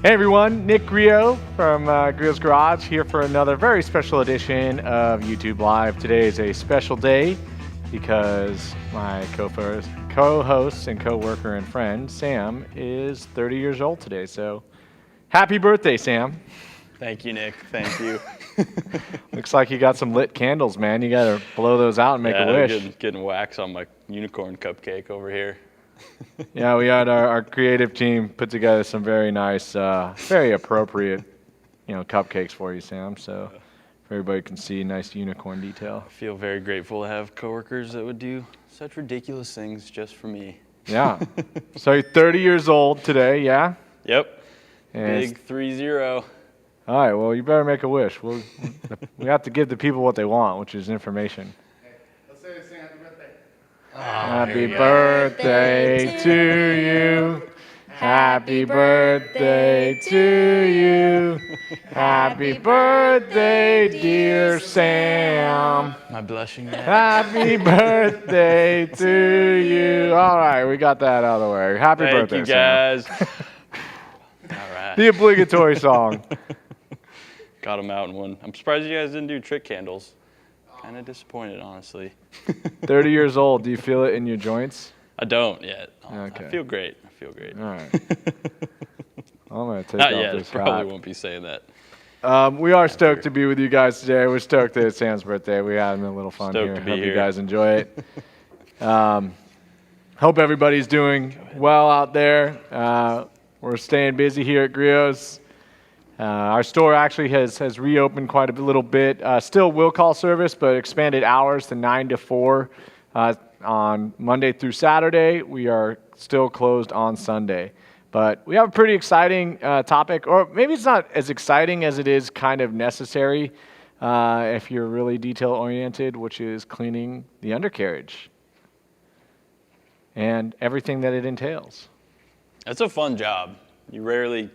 Hey everyone, Nick Griot from Griot's Garage here for another very special edition of YouTube Live. Today is a special day because my co-host and co-worker and friend Sam is 30 years old today. So happy birthday, Sam. Thank you, Nick. Thank you. Looks like you got some lit candles, man. You got to blow those out and make a wish. Getting wax on my unicorn cupcake over here. Yeah, we had our creative team put together some very nice, very appropriate, cupcakes for you, Sam. So everybody can see nice unicorn detail. I feel very grateful to have coworkers that would do such ridiculous things just for me. Yeah. So you're 30 years old today, yeah? Yep. And Big 3-0. All right, well, you better make a wish. We have to give the people what they want, which is information. Hey, let's say happy birthday. Happy birthday to you. Happy birthday to you. Happy birthday, dear Sam. Am I blushing yet? Happy birthday to you. All right, we got that out of the way. Happy birthday, Thank you, guys. Sam. All right. The obligatory song. Got them out in one. I'm surprised you guys didn't do trick candles. Kind of disappointed, honestly. 30 years old. Do you feel it in your joints? I don't yet. Okay. I feel great. All right. I'm going to take Not off yet. this Probably hat. won't be saying that. We are stoked to be with you guys today. We're stoked that it's Sam's birthday. We had a little fun Stoked here. to be Hope you here. guys enjoy it. Hope everybody's doing well out there. We're staying busy here at Griot's. Our store actually has reopened quite a little bit. Still will call service, but expanded hours to 9 to 4 on Monday through Saturday. We are still closed on Sunday. But we have a pretty exciting topic, or maybe it's not as exciting as it is kind of necessary if you're really detail-oriented, which is cleaning the undercarriage and everything that it entails. It's a fun job. You rarely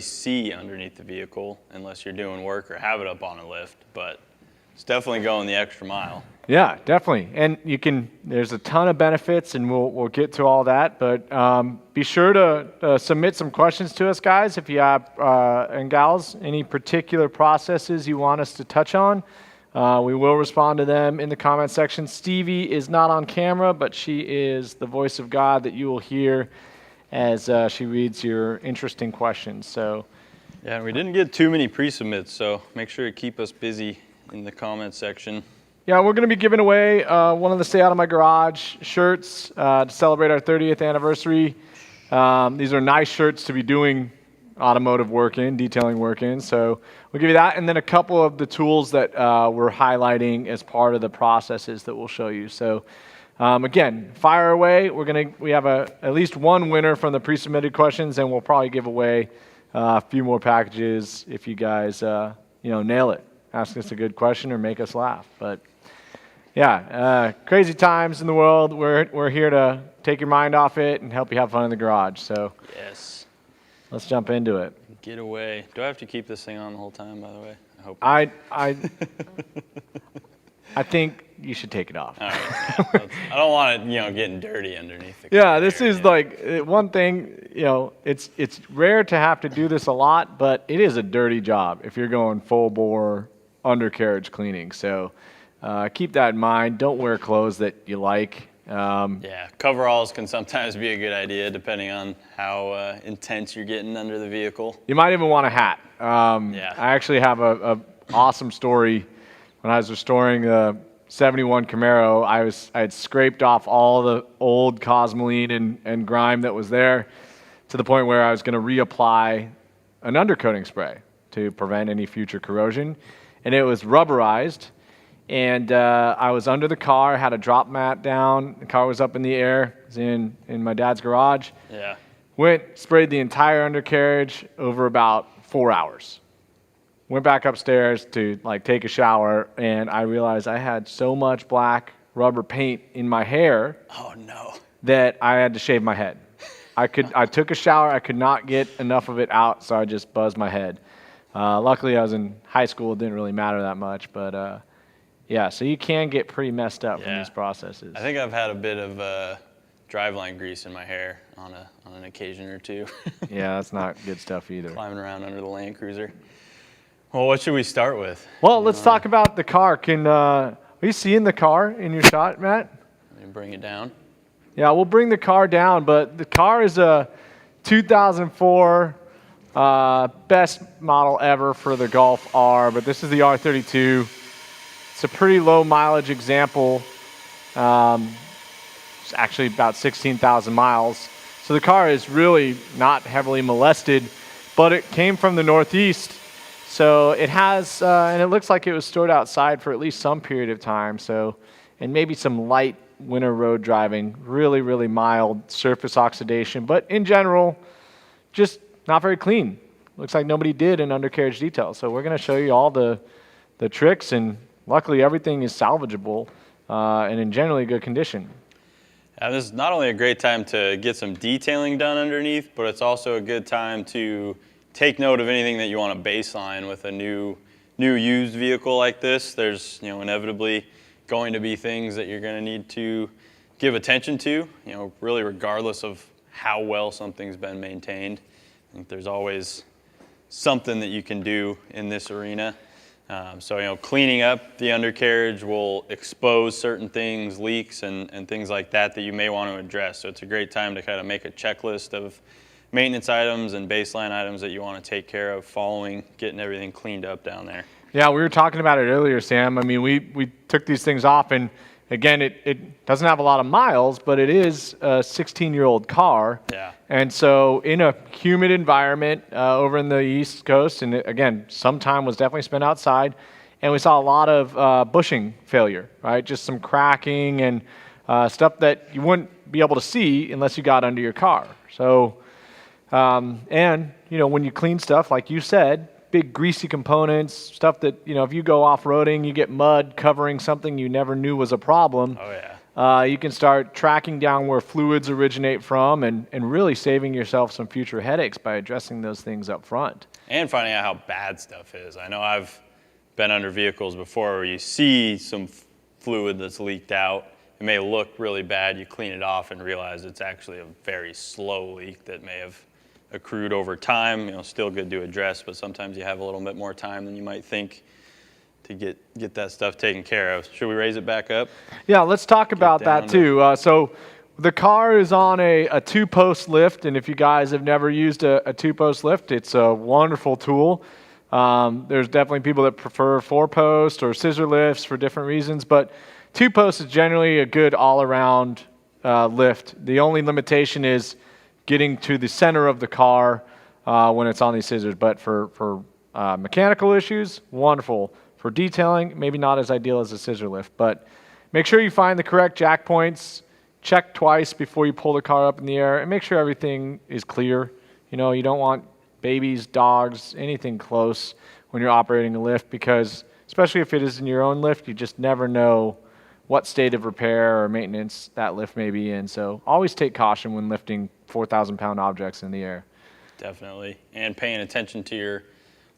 see underneath the vehicle unless you're doing work or have it up on a lift, but it's definitely going the extra mile. Yeah, definitely. And there's a ton of benefits, and we'll get to all that, but be sure to submit some questions to us, guys, if you have, and gals, any particular processes you want us to touch on. We will respond to them in the comment section. Stevie is not on camera, but she is the voice of God that you will hear as she reads your interesting questions. So, yeah, we didn't get too many pre-submits, so make sure to keep us busy in the comment section. yeah, we're going to be giving away one of the Stay Out of My Garage shirts to celebrate our 30th anniversary. These are nice shirts to be doing automotive work in, detailing work in. So we'll give you that, and then a couple of the tools that we're highlighting as part of the processes that we'll show you. So again, fire away. We have at least one winner from the pre-submitted questions, and we'll probably give away a few more packages if you guys nail it. Ask us a good question or make us laugh. But yeah, crazy times in the world. We're here to take your mind off it and help you have fun in the garage. So Yes. let's jump into it. Get away. Do I have to keep this thing on the whole time, by the way? I hope. I think you should take it off. All right. Yeah, I don't want it, getting dirty underneath the Yeah, car this there, is like one thing, it's rare to have to do this a lot, but it is a dirty job if you're going full bore undercarriage cleaning. So keep that in mind. Don't wear clothes that you like. Yeah, coveralls can sometimes be a good idea depending on how intense you're getting under the vehicle. You might even want a hat. Yeah. I actually have a awesome story. When I was restoring the 71 Camaro, I had scraped off all the old Cosmoline and grime that was there to the point where I was going to reapply an undercoating spray to prevent any future corrosion. And it was rubberized. And I was under the car, had a drop mat down. The car was up in the air. It was in my dad's garage. Yeah. Sprayed the entire undercarriage over about 4 hours. Went back upstairs to take a shower, and I realized I had so much black rubber paint in my hair Oh no. that I had to shave my head. I took a shower, I could not get enough of it out, so I just buzzed my head. Luckily, I was in high school; it didn't really matter that much, but yeah. So you can get pretty messed up from these processes. I think I've had a bit of driveline grease in my hair on an occasion or two. Yeah, that's not good stuff either. Climbing around under the Land Cruiser. Well, what should we start with? Well, let's talk about the car. Are you seeing the car in your shot, Matt? Let me bring it down. Yeah, we'll bring the car down, but the car is a 2004 best model ever for the Golf R, but this is the R32. It's a pretty low mileage example. It's actually about 16,000 miles. So the car is really not heavily molested, but it came from the Northeast. So it has, and it looks like it was stored outside for at least some period of time. So, and maybe some light winter road driving, really, really mild surface oxidation, but in general, just not very clean. Looks like nobody did an undercarriage detail. So we're going to show you all the tricks, and luckily everything is salvageable and in generally good condition. This is not only a great time to get some detailing done underneath, but it's also a good time to take note of anything that you want to baseline with a new used vehicle like this. There's inevitably going to be things that you're going to need to give attention to, really regardless of how well something's been maintained. I think there's always something that you can do in this arena. So cleaning up the undercarriage will expose certain things, leaks and things like that you may want to address. So it's a great time to kind of make a checklist of maintenance items and baseline items that you want to take care of following getting everything cleaned up down there. Yeah, we were talking about it earlier, Sam. I mean, we took these things off, and again, it doesn't have a lot of miles, but it is a 16-year-old car. Yeah. And so in a humid environment over in the East Coast, and again, some time was definitely spent outside, and we saw a lot of bushing failure, right? Just some cracking and stuff that you wouldn't be able to see unless you got under your car. So, and, when you clean stuff, like you said, big greasy components, stuff that, if you go off-roading, you get mud covering something you never knew was a problem. Oh, yeah. You can start tracking down where fluids originate from and really saving yourself some future headaches by addressing those things up front. And finding out how bad stuff is. I know I've been under vehicles before where you see some fluid that's leaked out. It may look really bad. You clean it off and realize it's actually a very slow leak that may have accrued over time. Still good to address, but sometimes you have a little bit more time than you might think to get that stuff taken care of. Should we raise it back up? Yeah, let's talk about that too. So the car is on a two-post lift, and if you guys have never used a two-post lift, it's a wonderful tool. There's definitely people that prefer four-post or scissor lifts for different reasons, but two-post is generally a good all-around lift. The only limitation is getting to the center of the car when it's on these scissors, but for mechanical issues, wonderful. For detailing, maybe not as ideal as a scissor lift, but make sure you find the correct jack points, check twice before you pull the car up in the air, and make sure everything is clear. You don't want babies, dogs, anything close when you're operating a lift, because especially if it is in your own lift, you just never know what state of repair or maintenance that lift may be in. So always take caution when lifting 4,000-pound objects in the air. Definitely. And paying attention to your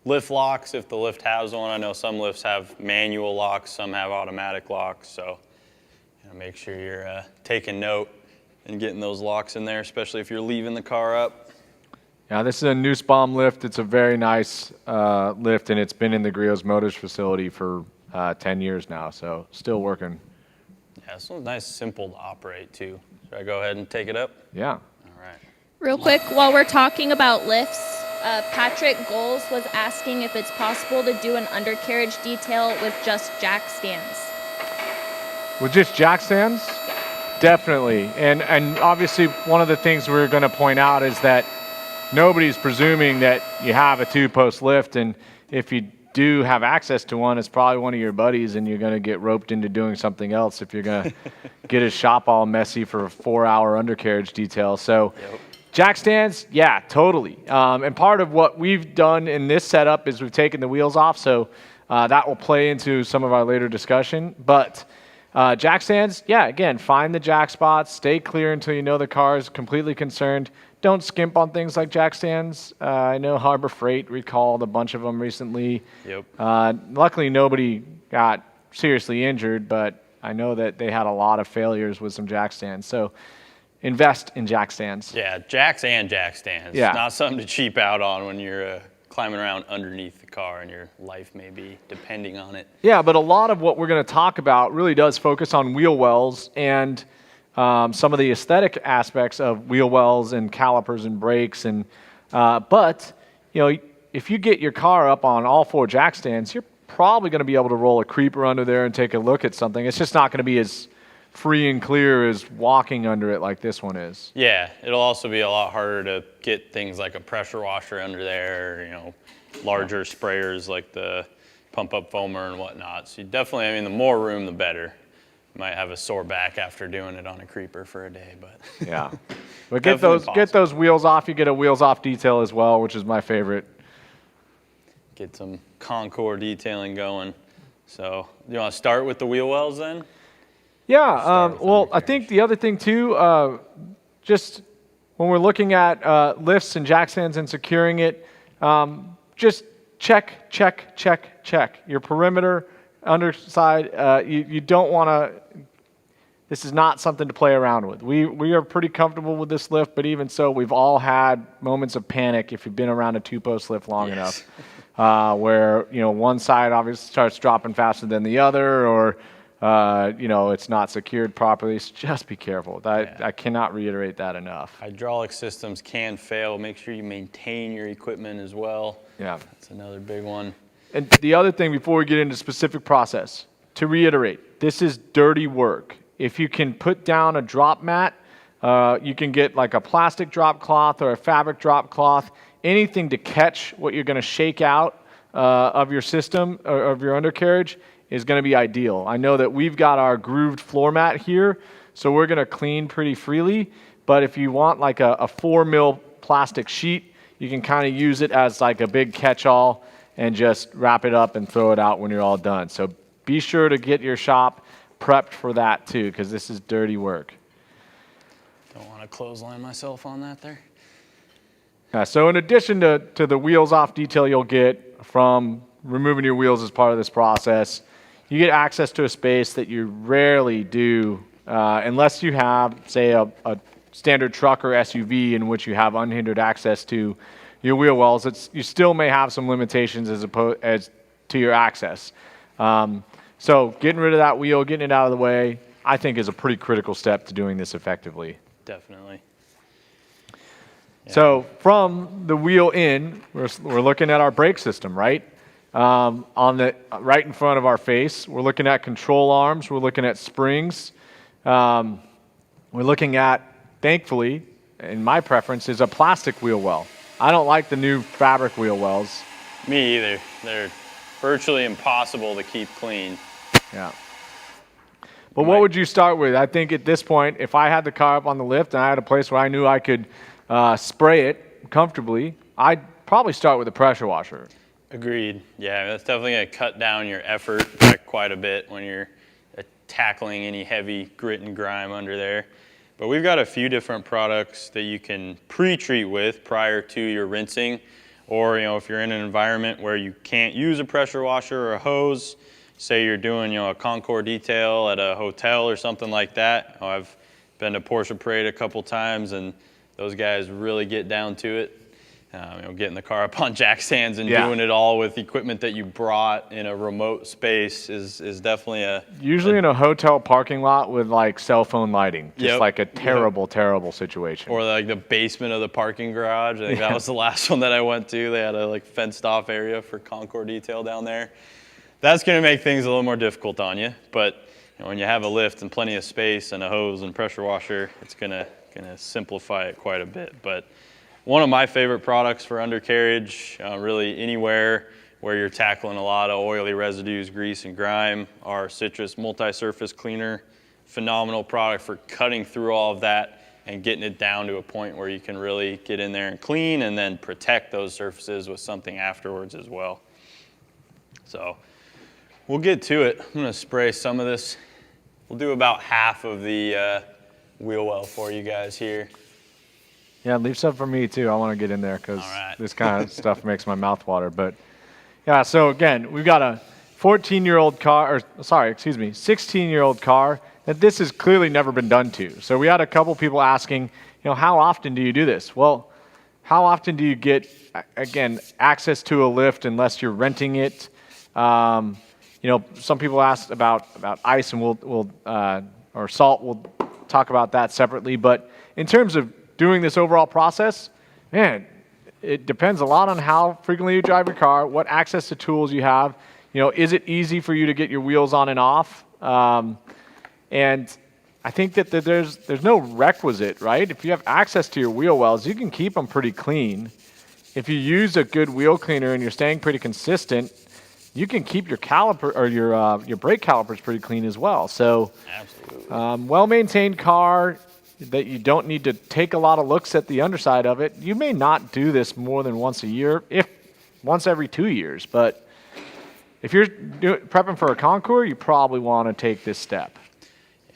lift locks if the lift has one. I know some lifts have manual locks, some have automatic locks. So make sure you're taking note and getting those locks in there, especially if you're leaving the car up. Yeah, this is a Nussbaum lift. It's a very nice lift, and it's been in the Griot Motors facility for 10 years now, so still working. Yeah, this one's nice, simple to operate too. Should I go ahead and take it up? Yeah. All right. Real quick, while we're talking about lifts, Patrick Goals was asking if it's possible to do an undercarriage detail with just jack stands. With just jack stands? Definitely. And obviously one of the things we're going to point out is that nobody's presuming that you have a two-post lift, and if you do have access to one, it's probably one of your buddies, and you're going to get roped into doing something else if you're going to get his shop all messy for a 4-hour undercarriage detail. So jack stands, yeah, totally. And part of what we've done in this setup is we've taken the wheels off, so that will play into some of our later discussion. But jack stands, yeah, again, find the jack spots, stay clear until you know the car is completely concerned. Don't skimp on things like jack stands. I know Harbor Freight recalled a bunch of them recently. Yep. Luckily, nobody got seriously injured, but I know that they had a lot of failures with some jack stands. So invest in jack stands. Yeah, jacks and jack stands. Yeah. Not something to cheap out on when you're climbing around underneath the car and your life may be depending on it. Yeah, but a lot of what we're going to talk about really does focus on wheel wells and some of the aesthetic aspects of wheel wells and calipers and brakes. And but if you get your car up on all 4 jack stands, you're probably going to be able to roll a creeper under there and take a look at something. It's just not going to be as free and clear as walking under it like this one is. Yeah, it'll also be a lot harder to get things like a pressure washer under there, larger sprayers like the pump up foamer and whatnot. So you definitely, the more room, the better. You might have a sore back after doing it on a creeper for a day, but yeah. But get those wheels off. You get a wheels off detail as well, which is my favorite. Get some Concord detailing going. So you want to start with the wheel wells then? Yeah, well, I think the other thing too, just when we're looking at lifts and jack stands and securing it, just check your perimeter, underside. You don't want to. This is not something to play around with. We are pretty comfortable with this lift, but even so, we've all had moments of panic if you've been around a 2-post lift long enough, where one side obviously starts dropping faster than the other, or it's not secured properly. So just be careful. I cannot reiterate that enough. Hydraulic systems can fail. Make sure you maintain your equipment as well. Yeah, that's another big one. And the other thing before we get into specific process, to reiterate, this is dirty work. If you can put down a drop mat, you can get like a plastic drop cloth or a fabric drop cloth, anything to catch what you're going to shake out of your system or of your undercarriage is going to be ideal. I know that we've got our grooved floor mat here, so we're going to clean pretty freely, but if you want like a 4 mil plastic sheet, you can kind of use it as like a big catch-all and just wrap it up and throw it out when you're all done. So be sure to get your shop prepped for that too, because this is dirty work. Don't want to clothesline myself on that there. So in addition to the wheels off detail you'll get from removing your wheels as part of this process, you get access to a space that you rarely do unless you have, say, a standard truck or SUV in which you have unhindered access to your wheel wells. You still may have some limitations as to your access. So getting rid of that wheel, getting it out of the way, I think is a pretty critical step to doing this effectively. Definitely. Yeah. So from the wheel in, we're looking at our brake system, right? Right in front of our face, we're looking at control arms, we're looking at springs, we're looking at, thankfully, in my preference, is a plastic wheel well. I don't like the new fabric wheel wells. Me either. They're virtually impossible to keep clean. Yeah. But what would you start with? I think at this point, if I had the car up on the lift and I had a place where I knew I could spray it comfortably, I'd probably start with a pressure washer. Agreed. Yeah, that's definitely going to cut down your effort by quite a bit when you're tackling any heavy grit and grime under there. But we've got a few different products that you can pre-treat with prior to your rinsing. Or, if you're in an environment where you can't use a pressure washer or a hose, say you're doing, a Concord detail at a hotel or something like that. I've been to Porsche Parade a couple times, and those guys really get down to it. Getting the car up on jack stands and doing it all with equipment that you brought in a remote space is definitely usually in a hotel parking lot with like cell phone lighting, just like a terrible situation. Or like the basement of the parking garage. I think that was the last one that I went to. They had a fenced off area for Concord detail down there. That's going to make things a little more difficult on you, but when you have a lift and plenty of space and a hose and pressure washer, it's going to simplify it quite a bit. But one of my favorite products for undercarriage, really anywhere where you're tackling a lot of oily residues, grease, and grime, our Citrus Multi-Surface Cleaner. Phenomenal product for cutting through all of that and getting it down to a point where you can really get in there and clean and then protect those surfaces with something afterwards as well. So we'll get to it. I'm going to spray some of this. We'll do about half of the wheel well for you guys here. Yeah, leave some for me too. I want to get in there because this kind of stuff makes my mouth water. But yeah, so again, we've got a 16-year-old car that this has clearly never been done to. So we had a couple people asking, how often do you do this? Well, how often do you get, again, access to a lift unless you're renting it? Some people asked about ice, and or salt. We'll talk about that separately. But in terms of doing this overall process, man, it depends a lot on how frequently you drive your car, what access to tools you have. Is it easy for you to get your wheels on and off? And I think that there's no requisite, right? If you have access to your wheel wells, you can keep them pretty clean. If you use a good wheel cleaner and you're staying pretty consistent, you can keep your caliper or your brake calipers pretty clean as well. So, Absolutely. Well-maintained car that you don't need to take a lot of looks at the underside of it. You may not do this more than once a year, if once every 2 years. But if you're prepping for a concours, you probably want to take this step.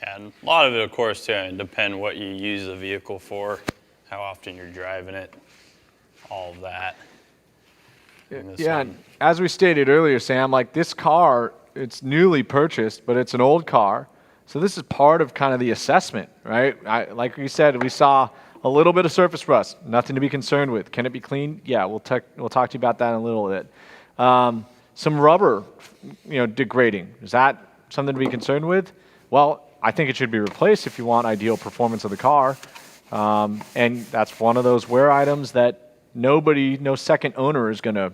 Yeah, and a lot of it, of course, too, depend what you use the vehicle for, how often you're driving it, all of that. Yeah, and as we stated earlier, Sam, like this car, it's newly purchased, but it's an old car. So this is part of kind of the assessment, right? Like we said, we saw a little bit of surface rust, nothing to be concerned with. Can it be cleaned? Yeah, we'll talk to you about that in a little bit. Some rubber, degrading. Is that something to be concerned with? Well, I think it should be replaced if you want ideal performance of the car. And that's one of those wear items that no second owner is going to,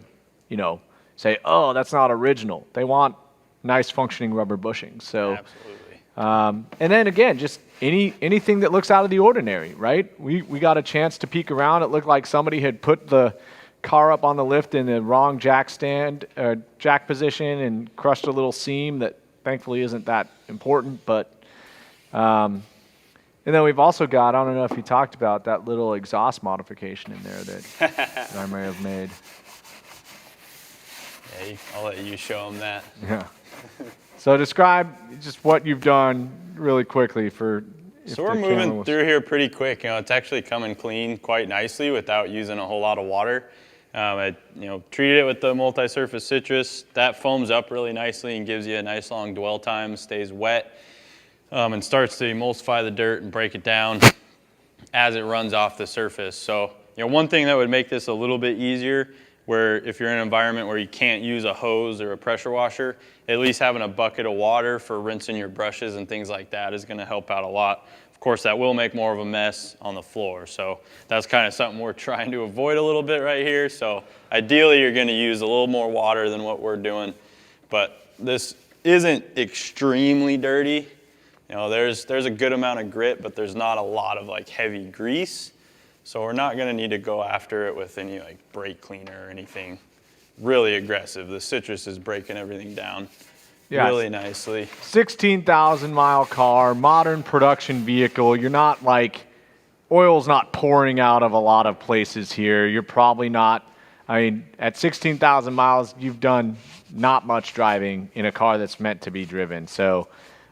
say, oh, that's not original. They want nice functioning rubber bushings. So, absolutely. And then again, just anything that looks out of the ordinary, right? We got a chance to peek around. It looked like somebody had put the car up on the lift in the wrong jack position and crushed a little seam that thankfully isn't that important. But and then we've also got, I don't know if you talked about that little exhaust modification in there that I may have made. Yeah, I'll let you show them that. Yeah. So describe just what you've done really quily for. So we're moving through here pretty quick. It's actually coming clean quite nicely without using a whole lot of water. I treated it with the multi-surface citrus. That foams up really nicely and gives you a nice long dwell time, stays wet, and starts to emulsify the dirt and break it down as it runs off the surface. So, one thing that would make this a little bit easier, where if you're in an environment where you can't use a hose or a pressure washer, at least having a bucket of water for rinsing your brushes and things like that is going to help out a lot. Of course, that will make more of a mess on the floor. So that's kind of something we're trying to avoid a little bit right here. So ideally, you're going to use a little more water than what we're doing. But this isn't extremely dirty. There's a good amount of grit, but there's not a lot of heavy grease. So we're not going to need to go after it with any brake cleaner or anything really aggressive. The citrus is breaking everything down really nicely. 16,000 mile car, modern production vehicle. You're not oil's not pouring out of a lot of places here. You're probably not, at 16,000 miles, you've done not much driving in a car that's meant to be driven. So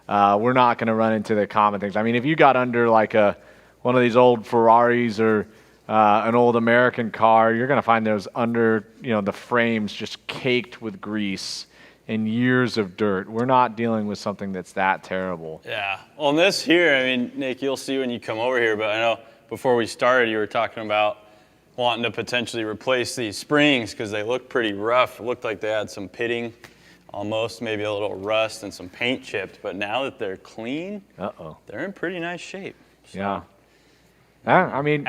we're not going to run into the common things. If you got under one of these old Ferraris or an old American car, you're going to find those under, the frames just caked with grease and years of dirt. We're not dealing with something that's that terrible. Yeah. Well, in this here, Nick, you'll see when you come over here, but I know before we started, you were talking about wanting to potentially replace these springs because they look pretty rough. It looked like they had some pitting, almost maybe a little rust and some paint chipped, but now that they're clean, they're in pretty nice shape. So. Yeah. Anything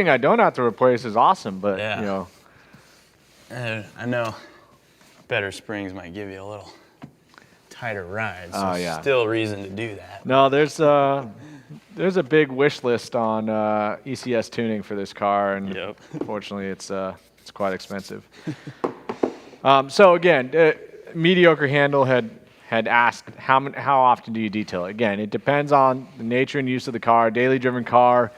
I don't have to replace is awesome, but I know better springs might give you a little tighter ride, so still reason to do that. No, there's a big wish list on ECS tuning for this car, and unfortunately, it's quite expensive. So again, Mediocre Handle had asked how often do you detail it? Again, it depends on the nature and use of the car. Daily driven car.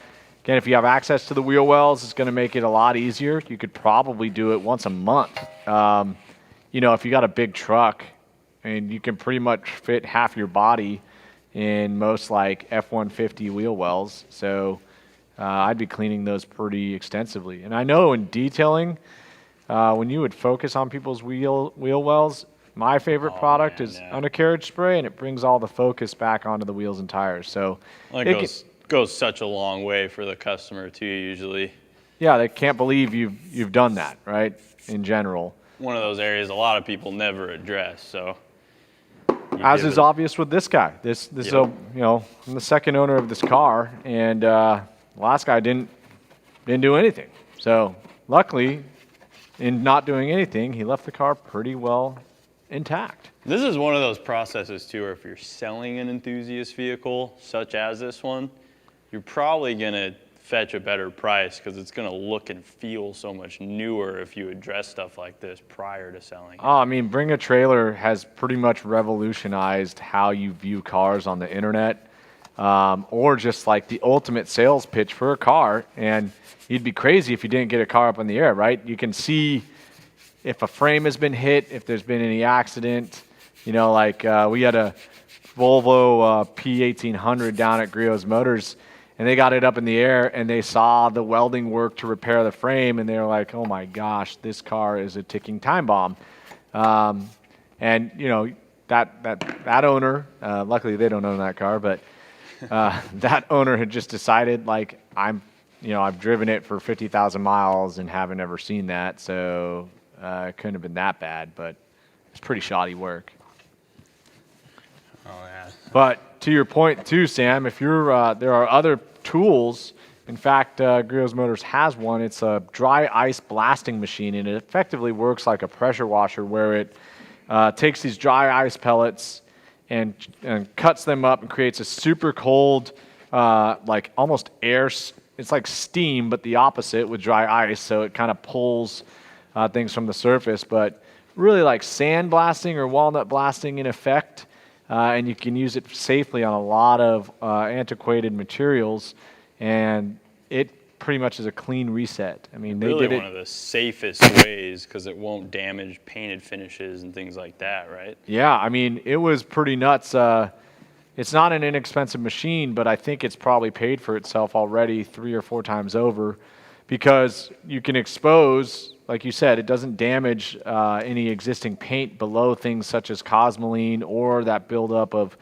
Again, if you have access to the wheel wells, it's going to make it a lot easier. You could probably do it once a month. If you got a big truck, you can pretty much fit half your body in most F-150 wheel wells. So I'd be cleaning those pretty extensively. And I know in detailing, when you would focus on people's wheel wells, my favorite Oh, product man, is yeah. undercarriage spray, and it brings all the focus back onto the wheels and tires. So Well, it it goes such a long way for the customer too. Usually, yeah, they can't believe you've done that, right? In general. one of those areas a lot of people never address. So, As is obvious with this guy. This is Yep. I'm the second owner of this car, and the last guy didn't do anything. So luckily, in not doing anything, he left the car pretty well intact. This is one of those processes too, where if you're selling an enthusiast vehicle such as this one, you're probably gonna fetch a better price because it's gonna look and feel so much newer if you address stuff like this prior to selling it. Oh, I mean, Bring a Trailer has pretty much revolutionized how you view cars on the internet, or just like the ultimate sales pitch for a car. And you'd be crazy if you didn't get a car up in the air, right? You can see if a frame has been hit, if there's been any accident. We had a Volvo P1800 down at Griot's Motors, and they got it up in the air, and they saw the welding work to repair the frame, and they were like, "Oh my gosh, this car is a ticking time bomb." And that owner, luckily they don't own that car, but that owner had just decided, like, I've driven it for 50,000 miles and haven't ever seen that, so it couldn't have been that bad, but it's pretty shoddy work. Oh yeah. But to your point too, Sam, if you're there are other tools. In fact, Griot's Motors has one. It's a dry ice blasting machine, and it effectively works like a pressure washer, where it takes these dry ice pellets and cuts them up and creates a super cold, like almost air. It's like steam, but the opposite with dry ice. So it kind of pulls things from the surface, but really like sand blasting or walnut blasting in effect. And you can use it safely on a lot of antiquated materials, and it pretty much is a clean reset. I mean, they Really did one it. of the safest ways because it won't damage painted finishes and things like that, right? Yeah, I mean, it was pretty nuts. It's not an inexpensive machine, but I think it's probably paid for itself already 3 or 4 times over, because you can expose, like you said, it doesn't damage any existing paint below things such as cosmoline or that buildup of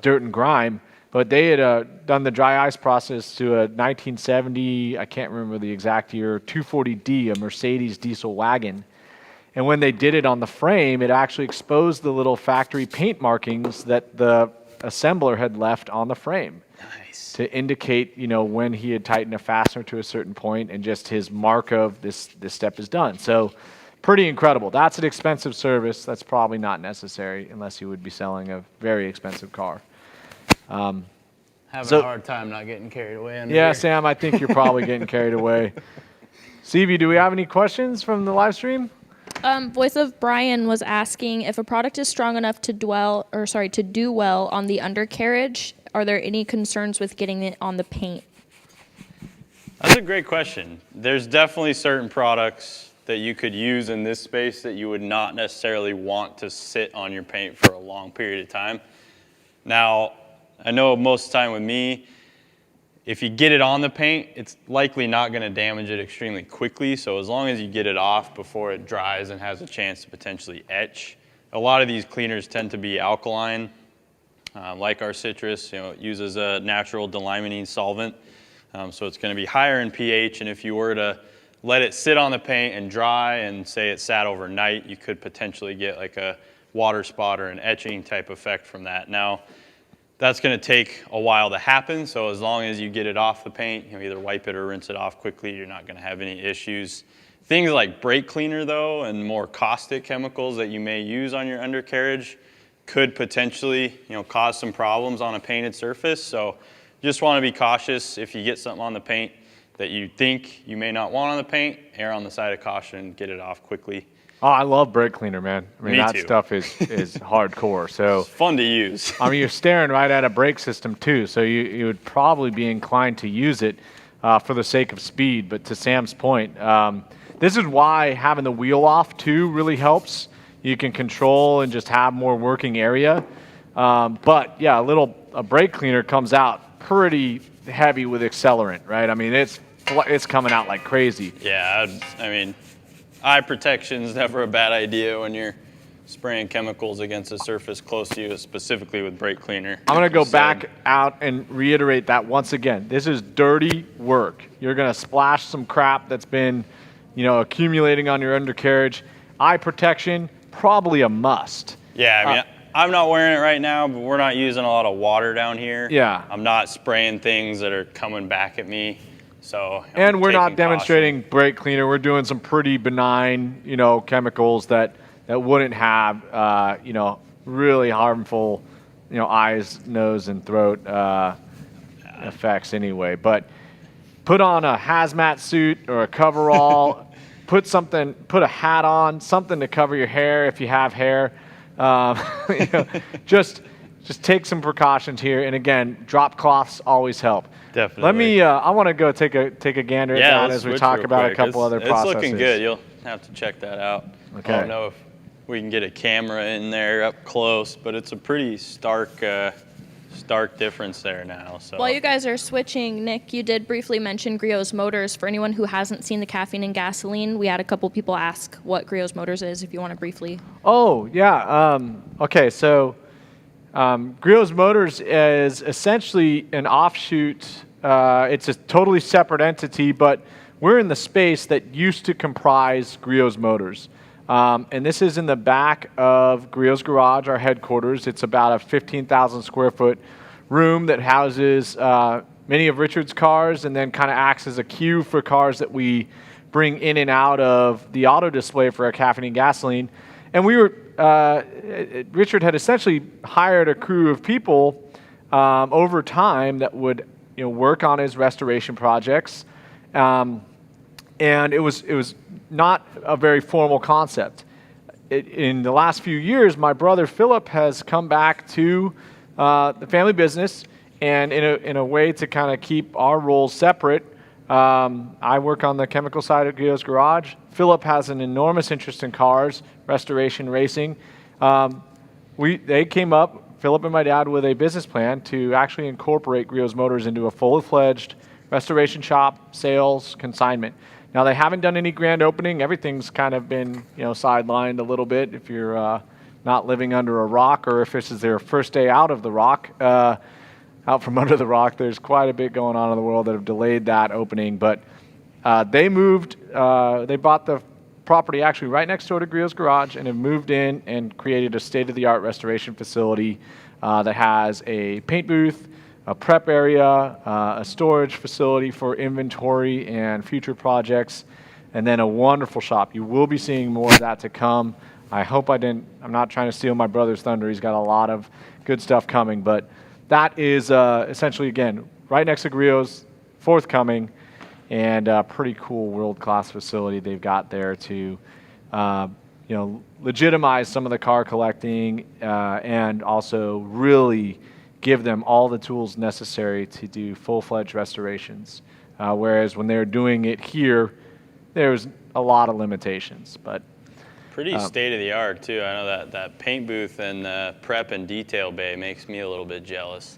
dirt and grime. But they had done the dry ice process to a 1970, I can't remember the exact year, 240D, a Mercedes diesel wagon. And when they did it on the frame, it actually exposed the little factory paint markings that the assembler had left on the frame. Nice. To indicate, when he had tightened a fastener to a certain point, and just his mark of this step is done. So pretty incredible. That's an expensive service. That's probably not necessary unless you would be selling a very expensive car. Having So- a hard time not getting carried away. Under Yeah, here. Sam, I think you're probably getting carried away. Stevie, do we have any questions from the live stream? Voice of Brian was asking if a product is strong enough to do well on the undercarriage. Are there any concerns with getting it on the paint? That's a great question. There's definitely certain products that you could use in this space that you would not necessarily want to sit on your paint for a long period of time. Now, I know most of the time with me, if you get it on the paint, it's likely not going to damage it extremely quickly. So as long as you get it off before it dries and has a chance to potentially etch. A lot of these cleaners tend to be alkaline, like our citrus. It uses a natural delimonene solvent. So it's going to be higher in pH, and if you were to let it sit on the paint and dry and say it sat overnight, you could potentially get like a water spot or an etching type effect from that. Now, that's going to take a while to happen, so as long as you get it off the paint, either wipe it or rinse it off quickly, you're not going to have any issues. Things like brake cleaner, though, and more caustic chemicals that you may use on your undercarriage could potentially, cause some problems on a painted surface. So just want to be cautious if you get something on the paint that you think you may not want on the paint, err on the side of caution, get it off quickly. Oh, I love brake cleaner, man. I mean, Me that too. stuff is hardcore. So, It's fun to use. I mean, you're staring right at a brake system too. So you would probably be inclined to use it for the sake of speed. But to Sam's point, this is why having the wheel off too really helps. You can control and just have more working area. But yeah, a brake cleaner comes out pretty heavy with accelerant, right? I mean, it's coming out like crazy. Yeah, I mean, eye protection is never a bad idea when you're spraying chemicals against a surface close to you, specifically with brake cleaner. I'm going to go So- back out and reiterate that once again. This is dirty work. You're going to splash some crap that's been, accumulating on your undercarriage. Eye protection, probably a must. Yeah, I mean, I'm not wearing it right now, but we're not using a lot of water down here. Yeah. I'm not spraying things that are coming back at me. So. And we're not taking demonstrating brake cleaner. We're doing some pretty benign, chemicals that wouldn't have, really harmful, eyes, nose, and throat effects anyway. But put on a hazmat suit or a coverall. put a hat on, something to cover your hair if you have hair. Just take some precautions here. And again, drop cloths always help. Definitely. Let me. I want to go take a gander at that let's as we switch talk real about quick. a couple other processes. It's looking good. You'll have to check that out. Okay. I don't know if we can get a camera in there up close, but it's a pretty stark difference there now. So. While you guys are switching, Nick, you did briefly mention Griot's Motors. For anyone who hasn't seen the caffeine and gasoline, we had a couple people ask what Griot's Motors is, if you want to briefly. Oh, yeah. Okay, so Griot's Motors is essentially an offshoot. It's a totally separate entity, but we're in the space that used to comprise Griot's Motors. And this is in the back of Griot's Garage, our headquarters. It's about a 15,000 square foot room that houses many of Richard's cars and then kind of acts as a queue for cars that we bring in and out of the auto display for our caffeine and gasoline. And we were, Richard had essentially hired a crew of people over time that would work on his restoration projects. And it was not a very formal concept. In the last few years, my brother Philip has come back to the family business, and in a way to kind of keep our roles separate, I work on the chemical side of Griot's Garage. Philip has an enormous interest in cars, restoration, racing. They came up, Philip and my dad, with a business plan to actually incorporate Griot's Motors into a fully-fledged restoration shop, sales, consignment. Now, they haven't done any grand opening. Everything's kind of been, sidelined a little bit if you're not living under a rock, or if this is their first day out of the rock, out from under the rock. There's quite a bit going on in the world that have delayed that opening. But they bought the property actually right next door to Griot's Garage and have moved in and created a state-of-the-art restoration facility that has a paint booth, a prep area, a storage facility for inventory and future projects, and then a wonderful shop. You will be seeing more of that to come. I hope I'm not trying to steal my brother's thunder. He's got a lot of good stuff coming, but that is essentially, again, right next to Griot's, forthcoming, and a pretty cool world-class facility they've got there to, legitimize some of the car collecting and also really give them all the tools necessary to do full-fledged restorations. Whereas when they're doing it here, there's a lot of limitations. But pretty state-of-the-art, too. I know that paint booth and prep and detail bay makes me a little bit jealous.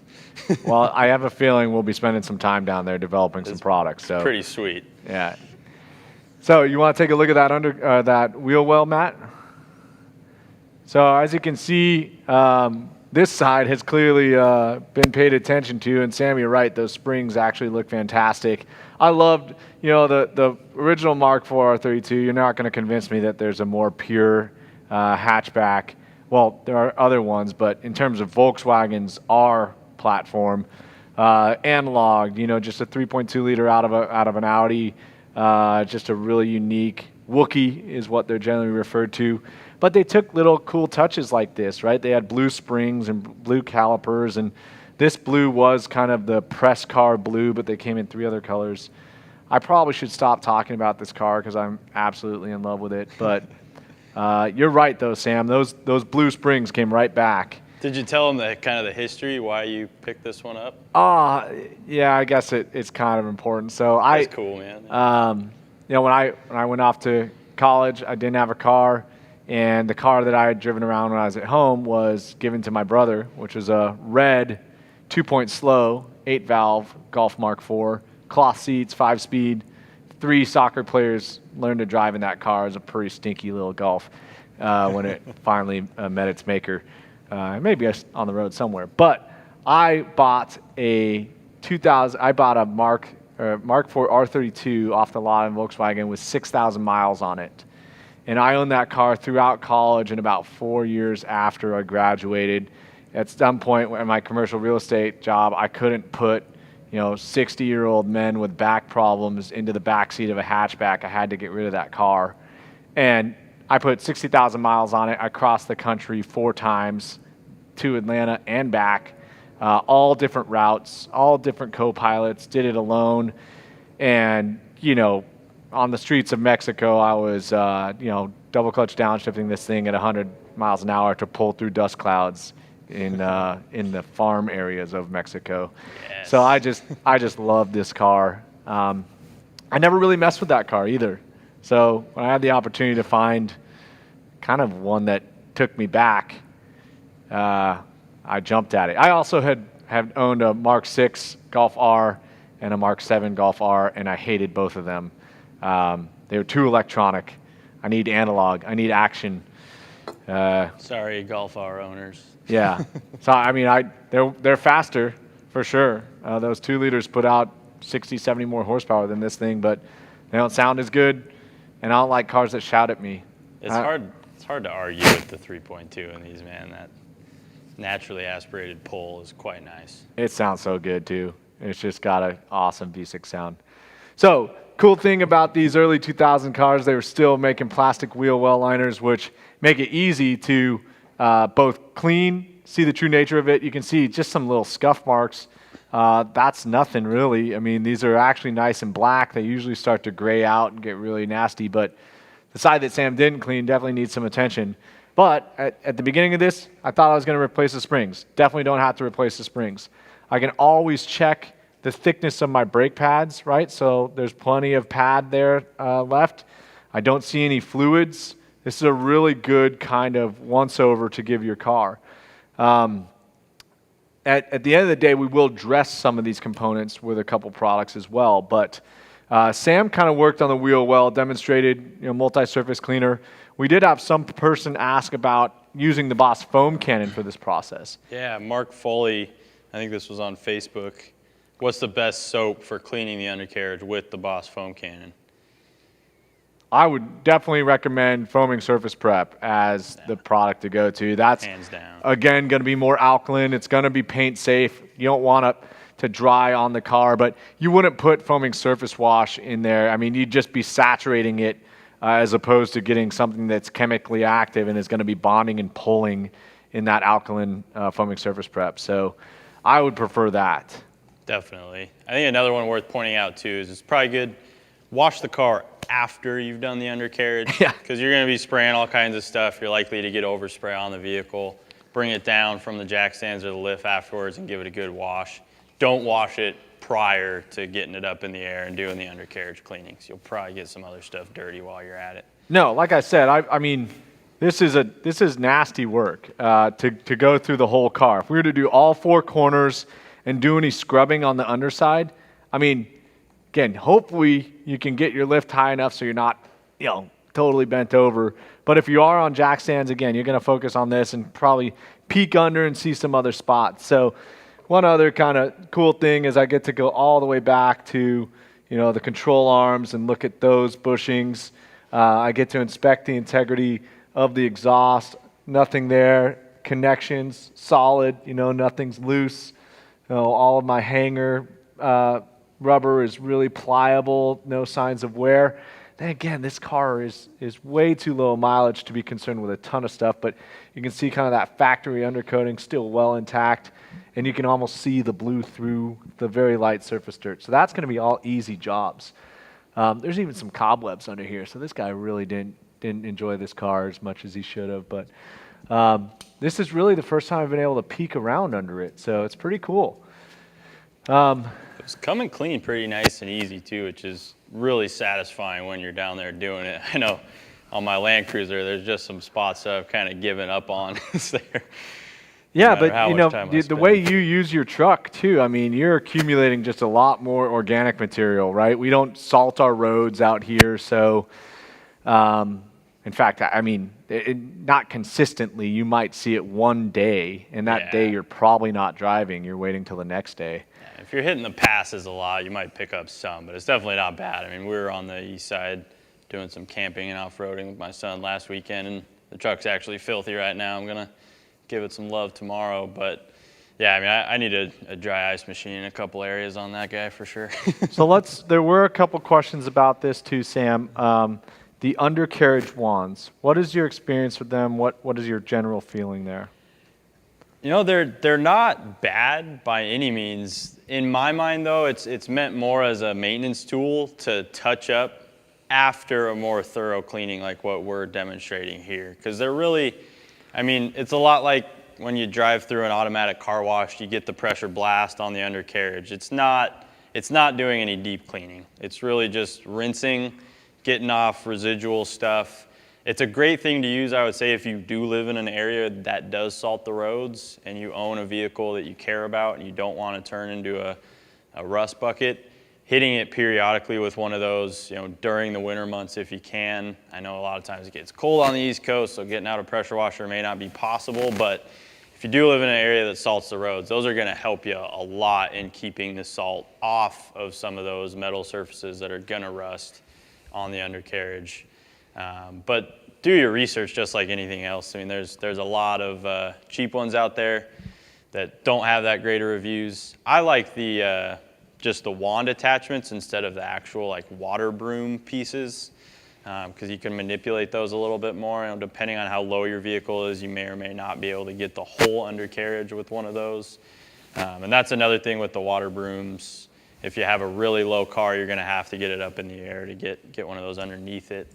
Well, I have a feeling we'll be spending some time down there developing some products. So pretty sweet. Yeah. So you want to take a look at that wheel well, Matt? So as you can see, this side has clearly been paid attention to, and Sam, you're right, those springs actually look fantastic. I loved, the original Mark IV R32. You're not going to convince me that there's a more pure hatchback. Well, there are other ones, but in terms of Volkswagen's R platform, analog, just a 3.2 liter out of an Audi, just a really unique Wookiee is what they're generally referred to. But they took little cool touches like this, right? They had blue springs and blue calipers, and this blue was kind of the press car blue, but they came in 3 other colors. I probably should stop talking about this car because I'm absolutely in love with it. But you're right, though, Sam. Those blue springs came right back. Did you tell them the history, why you picked this one up? Yeah, I guess it's kind of important. So That's cool, man. when I went off to college, I didn't have a car. And the car that I had driven around when I was at home was given to my brother, which was a red 2-point slow, 8-valve Golf Mark IV, cloth seats, 5-speed. 3 soccer players learned to drive in that car. It was a pretty stinky little Golf. when it finally met its maker. Maybe on the road somewhere. But I bought a Mark IV R32 off the lot in Volkswagen with 6,000 miles on it. And I owned that car throughout college and about 4 years after I graduated. At some point in my commercial real estate job, I couldn't put 60-year-old men with back problems into the back seat of a hatchback. I had to get rid of that car. And I put 60,000 miles on it. I crossed the country 4 times to Atlanta and back, all different routes, all different co-pilots, did it alone. And, on the streets of Mexico, I was, double clutch downshifting this thing at 100 miles an hour to pull through dust clouds in the farm areas of Mexico. Yes. So I just love this car. I never really messed with that car either. So when I had the opportunity to find kind of one that took me back, I jumped at it. I also had owned a Mark VI Golf R and a Mark VII Golf R, and I hated both of them. They were too electronic. I need analog. I need action. Sorry, Golf R owners. Yeah. So I mean, they're faster for sure. Those 2 liters put out 60, 70 more horsepower than this thing, but they don't sound as good. And I don't like cars that shout at me. It's hard to argue with the 3.2 in these, man. That naturally aspirated pull is quite nice. It sounds so good too. It's just got an awesome V6 sound. So cool thing about these early 2000 cars, they were still making plastic wheel well liners, which make it easy to both clean, see the true nature of it. You can see just some little scuff marks. That's nothing really. I mean, these are actually nice and black. They usually start to gray out and get really nasty, but the side that Sam didn't clean definitely needs some attention. But at the beginning of this, I thought I was going to replace the springs. Definitely don't have to replace the springs. I can always check the thickness of my brake pads, right? So there's plenty of pad there left. I don't see any fluids. This is a really good kind of once-over to give your car. At the end of the day, we will dress some of these components with a couple products as well. But Sam kind of worked on the wheel well, demonstrated multi-surface cleaner. We did have some person ask about using the Boss foam cannon for this process. Yeah, Mark Foley, I think this was on Facebook. What's the best soap for cleaning the undercarriage with the Boss foam cannon? I would definitely recommend Foaming Surface Prep as the product to go to. That's, hands down, again, going to be more alkaline. It's going to be paint safe. You don't want it to dry on the car, but you wouldn't put Foaming Surface Wash in there. I mean, you'd just be saturating it as opposed to getting something that's chemically active and is going to be bonding and pulling in that alkaline Foaming Surface Prep. So I would prefer that. Definitely. I think another one worth pointing out too is it's probably good, wash the car after you've done the undercarriage. Yeah. Because you're going to be spraying all kinds of stuff. You're likely to get overspray on the vehicle. Bring it down from the jack stands or the lift afterwards and give it a good wash. Don't wash it prior to getting it up in the air and doing the undercarriage cleaning. So you'll probably get some other stuff dirty while you're at it. No, like I said, I mean, this is nasty work to go through the whole car. If we were to do all 4 corners and do any scrubbing on the underside, I mean, again, hopefully you can get your lift high enough so you're not, totally bent over. But if you are on jack stands, again, you're going to focus on this and probably peek under and see some other spots. So one other kind of cool thing is I get to go all the way back to, the control arms and look at those bushings. I get to inspect the integrity of the exhaust. Nothing there. Connections solid. Nothing's loose. All of my hanger rubber is really pliable. No signs of wear. Then again, this car is way too low mileage to be concerned with a ton of stuff, but you can see kind of that factory undercoating still well intact, and you can almost see the blue through the very light surface dirt. So that's going to be all easy jobs. There's even some cobwebs under here, so this guy really didn't enjoy this car as much as he should have. But this is really the first time I've been able to peek around under it, so it's pretty cool. It's coming clean pretty nice and easy too, which is really satisfying when you're down there doing it. I know on my Land Cruiser, there's just some spots that I've kind of given up on. Yeah, but the way you use your truck too, I mean, you're accumulating just a lot more organic material, right? We don't salt our roads out here, so In fact, I mean, not consistently. You might see it one day, and that day you're probably not driving. You're waiting till the next day. Yeah, if you're hitting the passes a lot, you might pick up some, but it's definitely not bad. I mean, we were on the east side doing some camping and off-roading with my son last weekend, and the truck's actually filthy right now. I'm going to give it some love tomorrow, but yeah, I mean, I need a dry ice machine in a couple areas on that guy for sure. So there were a couple questions about this too, Sam. The undercarriage wands. What is your experience with them? What is your general feeling there? You know, they're not bad by any means. In my mind, though, it's meant more as a maintenance tool to touch up after a more thorough cleaning like what we're demonstrating here. Because they're really, I mean, it's a lot like when you drive through an automatic car wash, you get the pressure blast on the undercarriage. It's not doing any deep cleaning. It's really just rinsing, getting off residual stuff. It's a great thing to use, I would say, if you do live in an area that does salt the roads and you own a vehicle that you care about and you don't want to turn into a rust bucket. Hitting it periodically with one of those, you know, during the winter months if you can. I know a lot of times it gets cold on the East Coast, so getting out a pressure washer may not be possible, but if you do live in an area that salts the roads, those are going to help you a lot in keeping the salt off of some of those metal surfaces that are going to rust on the undercarriage. But do your research just like anything else. I mean, there's a lot of cheap ones out there that don't have that great of reviews. I like the just the wand attachments instead of the actual like water broom pieces, because you can manipulate those a little bit more. And depending on how low your vehicle is, you may or may not be able to get the whole undercarriage with one of those. And that's another thing with the water brooms. If you have a really low car, you're going to have to get it up in the air to get one of those underneath it.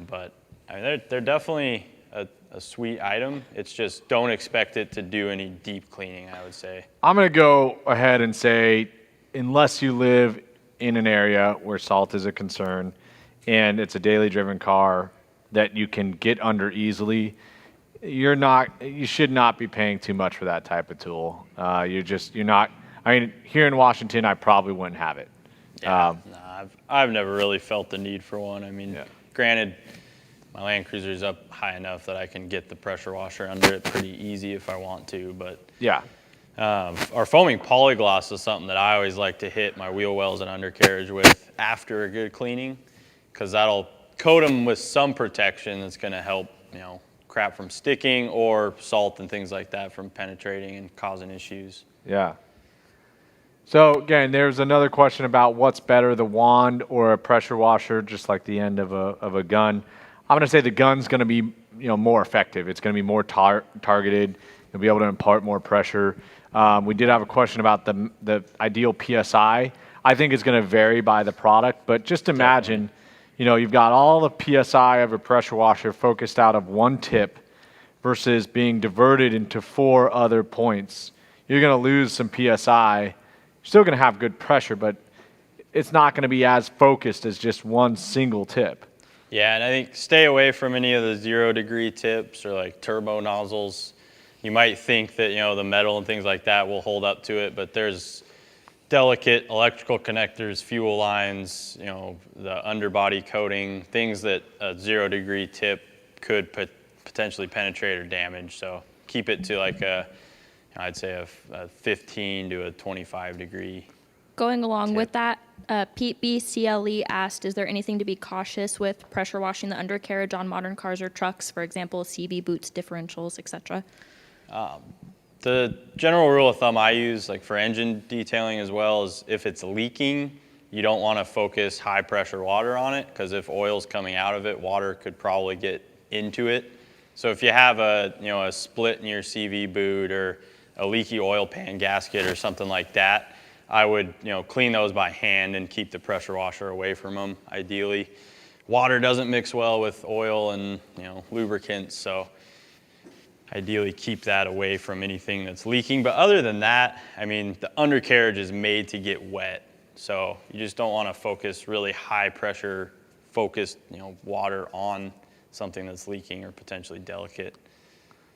But I mean, they're definitely a sweet item. It's just don't expect it to do any deep cleaning, I would say. I'm going to go ahead and say, unless you live in an area where salt is a concern and it's a daily driven car that you can get under easily, you should not be paying too much for that type of tool. You're not, I mean, here in Washington, I probably wouldn't have it. Yeah, I've never really felt the need for one. I mean, granted, my Land Cruiser is up high enough that I can get the pressure washer under it pretty easy if I want to, but yeah. Our foaming polygloss is something that I always like to hit my wheel wells and undercarriage with after a good cleaning, because that'll coat them with some protection that's going to help, you know, crap from sticking or salt and things like that from penetrating and causing issues. Yeah. So again, there's another question about what's better, the wand or a pressure washer, just like the end of a gun. I'm going to say the gun's going to be, more effective. It's going to be more targeted. You'll be able to impart more pressure. We did have a question about the ideal PSI. I think it's going to vary by the product, but just imagine, you've got all the PSI of a pressure washer focused out of one tip versus being diverted into 4 other points. You're going to lose some PSI. You're still going to have good pressure, but it's not going to be as focused as just one single tip. Yeah, and I think stay away from any of the 0-degree tips or like turbo nozzles. You might think that, the metal and things like that will hold up to it, but there's delicate electrical connectors, fuel lines, the underbody coating, things that a 0-degree tip could potentially penetrate or damage. So keep it to like I'd say a 15 to a 25 degree. Going along with that, Pete B. CLE asked, is there anything to be cautious with pressure washing the undercarriage on modern cars or trucks, for example, CV boots, differentials, etc.? The general rule of thumb I use, like for engine detailing as well, is if it's leaking, you don't want to focus high pressure water on it, because if oil's coming out of it, water could probably get into it. So if you have a split in your CV boot or a leaky oil pan gasket or something like that, I would clean those by hand and keep the pressure washer away from them, ideally. Water doesn't mix well with oil and lubricants, so ideally keep that away from anything that's leaking. But other than that, I mean, the undercarriage is made to get wet, so you just don't want to focus really high pressure focused water on something that's leaking or potentially delicate.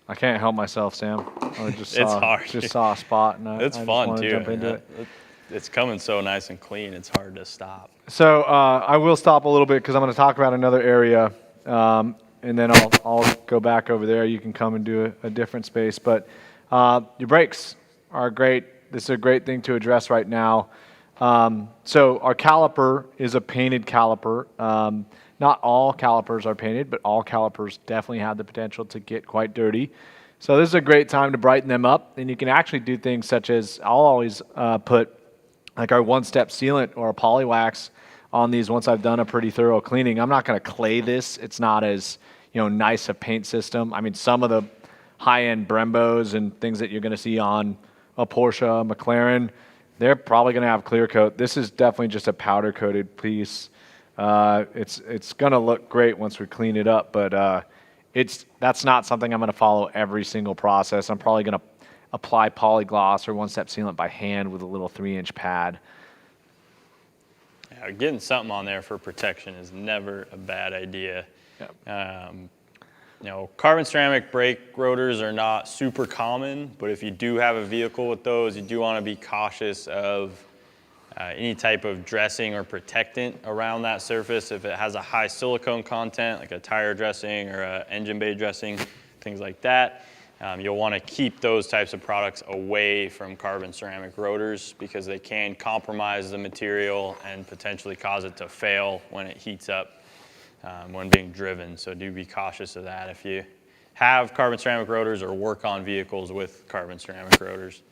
I can't help myself, Sam. It's hard. Just saw a spot, and it's I fun just too. jump into it. It's coming so nice and clean. It's hard to stop. So I will stop a little bit because I'm going to talk about another area and then I'll go back over there. You can come and do a different space. But your brakes are great. This is a great thing to address right now. So our caliper is a painted caliper. Not all calipers are painted, but all calipers definitely have the potential to get quite dirty. So this is a great time to brighten them up. And you can actually do things such as I'll always put like our one-step sealant or a polywax on these once I've done a pretty thorough cleaning. I'm not going to clay this. It's not as nice a paint system. I mean, some of the high-end Brembos and things that you're going to see on a Porsche, a McLaren, they're probably going to have clear coat. This is definitely just a powder-coated piece. It's going to look great once we clean it up, but that's not something I'm going to follow every single process. I'm probably going to apply polygloss or one-step sealant by hand with a little 3-inch pad. Yeah, getting something on there for protection is never a bad idea. Yep. Carbon ceramic brake rotors are not super common, but if you do have a vehicle with those, you do want to be cautious of any type of dressing or protectant around that surface. If it has a high silicone content, like a tire dressing or an engine bay dressing, things like that, you'll want to keep those types of products away from carbon ceramic rotors because they can compromise the material and potentially cause it to fail when it heats up when being driven. So do be cautious of that if you have carbon ceramic rotors or work on vehicles with carbon ceramic rotors.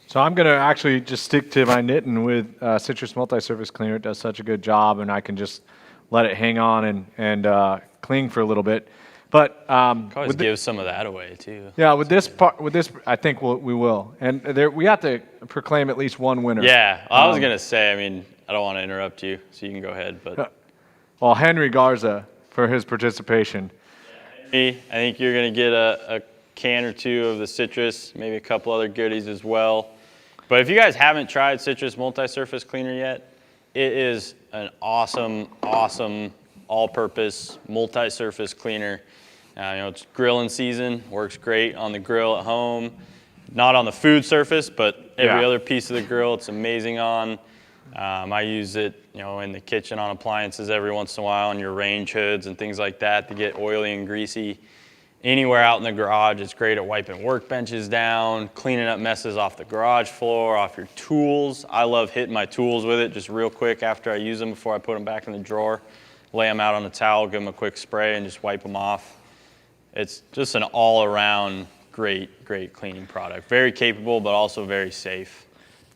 So I'm going to actually just stick to my knitting with Citrus Multi-Surface Cleaner. It does such a good job, and I can just let it hang on and cling for a little bit. But Always give some of that away too. Yeah, with this I think we will. And we have to proclaim at least one winner. Yeah, I was going to say, I mean, I don't want to interrupt you, so you can go ahead. But well, Henry Garza for his participation. I think you're going to get a can or two of the Citrus, maybe a couple other goodies as well. But if you guys haven't tried Citrus Multi-Surface Cleaner yet, it is an awesome all-purpose multi-surface cleaner. It's grilling season, works great on the grill at home. Not on the food surface, but every other piece of the grill, it's amazing on. I use it, in the kitchen on appliances every once in a while, on your range hoods and things like that to get oily and greasy. Anywhere out in the garage, it's great at wiping workbenches down, cleaning up messes off the garage floor, off your tools. I love hitting my tools with it just real quick after I use them before I put them back in the drawer. Lay them out on a towel, give them a quick spray, and just wipe them off. It's just an all-around great cleaning product. Very capable, but also very safe.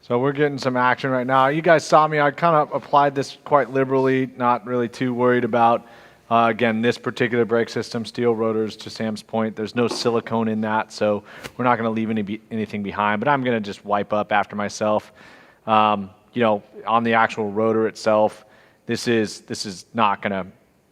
So we're getting some action right now. You guys saw me. I kind of applied this quite liberally, not really too worried about, again, this particular brake system, steel rotors, to Sam's point. There's no silicone in that, so we're not going to leave anything behind. But I'm going to just wipe up after myself. On the actual rotor itself, this is not going to,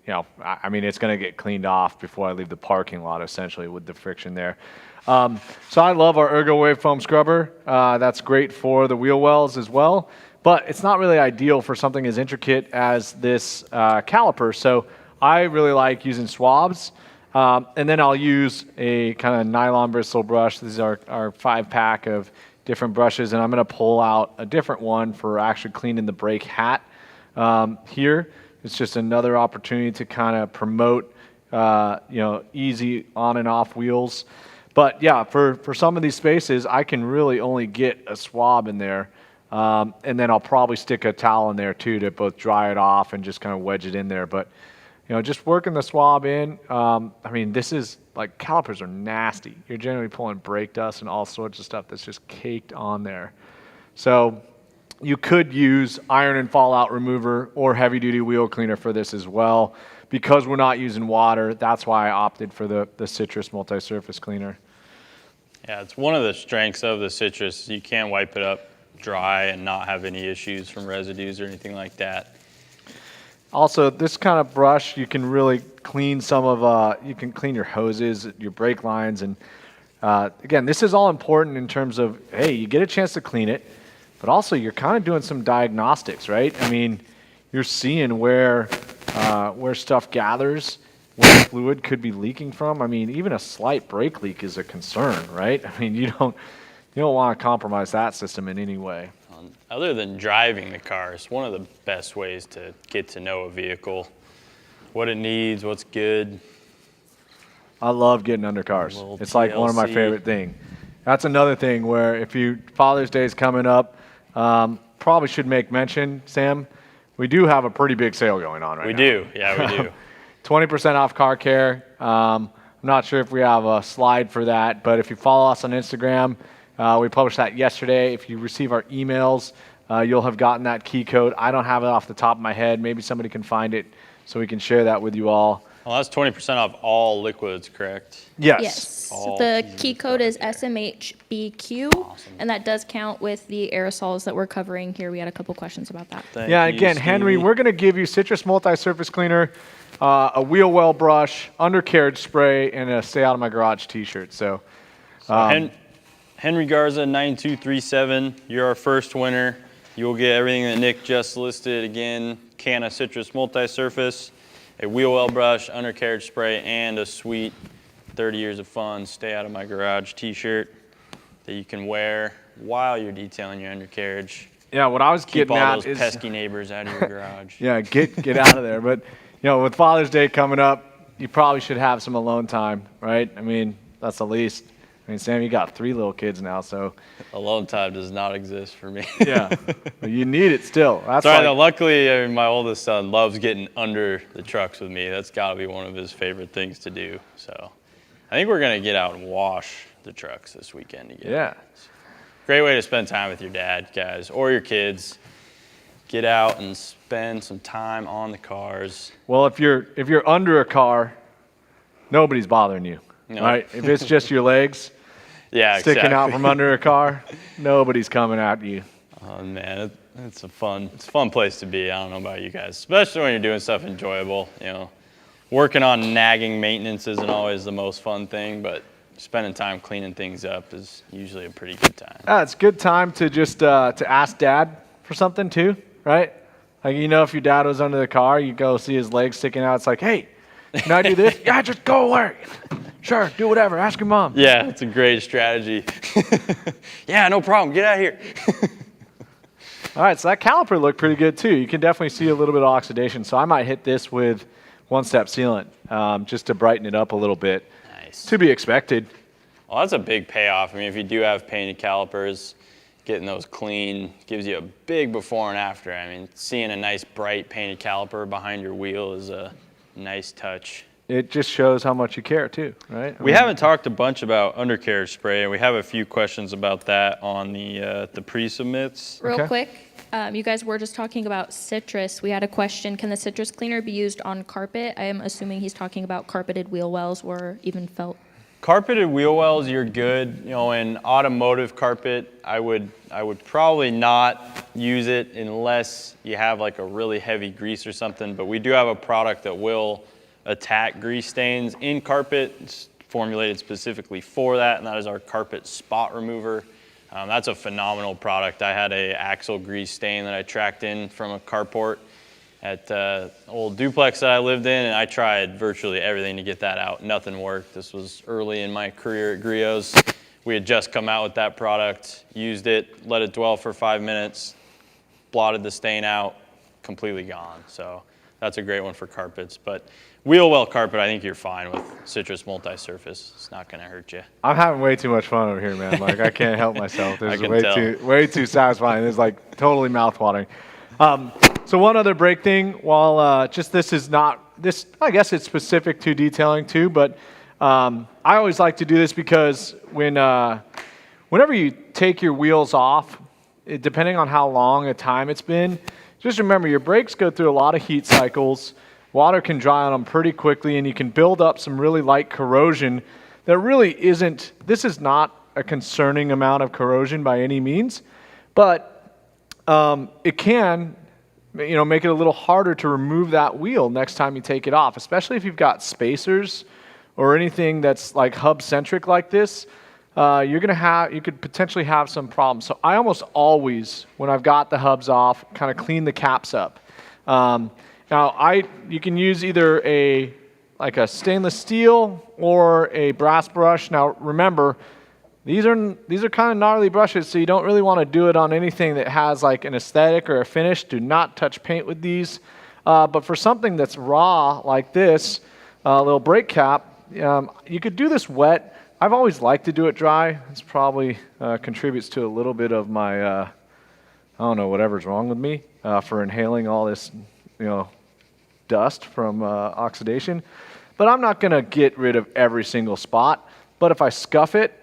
it's going to get cleaned off before I leave the parking lot, essentially, with the friction there. So I love our Ergo Wave Foam Scrubber. That's great for the wheel wells as well, but it's not really ideal for something as intricate as this caliper. So I really like using swabs, and then I'll use a kind of nylon bristle brush. This is our 5-pack of different brushes, and I'm going to pull out a different one for actually cleaning the brake hat. Here, it's just another opportunity to kind of promote, easy on and off wheels. But yeah, for some of these spaces, I can really only get a swab in there, and then I'll probably stick a towel in there too to both dry it off and just kind of wedge it in there. But just working the swab in. This is like, calipers are nasty. You're generally pulling brake dust and all sorts of stuff that's just caked on there. So you could use iron and fallout remover or heavy duty wheel cleaner for this as well. Because we're not using water, that's why I opted for the Citrus Multi-Surface Cleaner. Yeah, it's one of the strengths of the Citrus. You can wipe it up dry and not have any issues from residues or anything like that. Also, this kind of brush, you can really clean you can clean your hoses, your brake lines, and again, this is all important in terms of, hey, you get a chance to clean it, but also you're kind of doing some diagnostics, right? You're seeing where stuff gathers, where fluid could be leaking from. Even a slight brake leak is a concern, right? You don't want to compromise that system in any way. Other than driving the car, it's one of the best ways to get to know a vehicle. what it needs, what's good. I love getting under cars. Little It's like one of my TLC. favorite things. That's another thing where if Father's Day is coming up, probably should make mention, Sam, we do have a pretty big sale going on right We now. do, yeah, we do. 20% off car care. I'm not sure if we have a slide for that, but if you follow us on Instagram, we published that yesterday. If you receive our emails, you'll have gotten that key code. I don't have it off the top of my head. Maybe somebody can find it so we can share that with you all. Well, that's 20% off all liquids, correct? Yes. Yes. All The pieces key of code is car care. SMHBQ, Awesome. and that does count with the aerosols that we're covering here. We had a couple questions about that. Thank Yeah, you, again, Henry, Stevie. we're going to give you citrus multi-surface cleaner, a wheel well brush, undercarriage spray, and a Stay Out of My Garage t-shirt. So, Henry Garza 9237, you're our first winner. You'll get everything that Nick just listed. Again, can of citrus multi-surface, a wheel well brush, undercarriage spray, and a sweet 30 years of fun Stay Out of My Garage t-shirt that you can wear while you're detailing your undercarriage. yeah, what I was Keep getting all at those is, pesky neighbors out of your garage. yeah, get out of there. But, with Father's Day coming up, you probably should have some alone time, right? I mean, that's the least. I mean, Sam, you got 3 little kids now, so Alone time does not exist for me. yeah, but you need it still. That's Sorry, like, though, luckily, my oldest son loves getting under the trucks with me. That's got to be one of his favorite things to do. So I think we're going to get out and wash the trucks this weekend together. yeah. Great way to spend time with your dad, guys, or your kids. Get out and spend some time on the cars. Well, if you're under a car, nobody's bothering you, No. right? If it's just your legs Yeah, sticking out exactly. from under a car, nobody's coming at you. Oh, man, it's a fun place to be. I don't know about you guys, especially when you're doing stuff enjoyable. Working on nagging maintenance isn't always the most fun thing, but spending time cleaning things up is usually a pretty good time. It's a good time to just to ask Dad for something too, right? Like if your dad was under the car, you go see his legs sticking out. It's like, hey, can I do this? Yeah, just go away. Sure, do whatever. Ask your mom. Yeah, it's a great strategy. Yeah, no problem. Get out of here. All right, so that caliper looked pretty good too. You can definitely see a little bit of oxidation. So I might hit this with one-step sealant just to brighten it up a little bit. Nice. To be expected. Well, that's a big payoff. I mean, if you do have painted calipers, getting those clean gives you a big before and after. I mean, seeing a nice bright painted caliper behind your wheel is a nice touch. It just shows how much you care too, right? We haven't talked a bunch about undercarriage spray, and we have a few questions about that on the pre-submits. Real Okay. quick, you guys were just talking about citrus. We had a question, can the citrus cleaner be used on carpet? I am assuming he's talking about carpeted wheel wells or even felt. Carpeted wheel wells, you're good. In automotive carpet, I would probably not use it unless you have like a really heavy grease or something. But we do have a product that will attack grease stains in carpet. It's formulated specifically for that, and that is our carpet spot remover. That's a phenomenal product. I had a axle grease stain that I tracked in from a carport at old duplex that I lived in, and I tried virtually everything to get that out. Nothing worked. This was early in my career at Griot's. We had just come out with that product, used it, let it dwell for 5 minutes, blotted the stain out, completely gone. So that's a great one for carpets. But wheel well carpet, I think you're fine with citrus multi-surface. It's not going to hurt you. I'm having way too much fun over here, man. Like I can't help myself. This I is can way tell. way too satisfying. This is like totally mouthwatering. So one other break thing, while just this is not this, I guess it's specific to detailing too, but I always like to do this because whenever you take your wheels off, depending on how long a time it's been, just remember your brakes go through a lot of heat cycles. Water can dry on them pretty quickly, and you can build up some really light corrosion that really isn't, this is not a concerning amount of corrosion by any means, but it can make it a little harder to remove that wheel next time you take it off, especially if you've got spacers or anything that's like hub-centric like this. You could potentially have some problems. So I almost always, when I've got the hubs off, kind of clean the caps up. Now you can use either a stainless steel or a brass brush. Now remember, these are kind of gnarly brushes, so you don't really want to do it on anything that has like an aesthetic or a finish. Do not touch paint with these. But for something that's raw like this, little brake cap, you could do this wet. I've always liked to do it dry. This probably contributes to a little bit of my, I don't know, whatever's wrong with me for inhaling all this, dust from oxidation. But I'm not going to get rid of every single spot. But if I scuff it,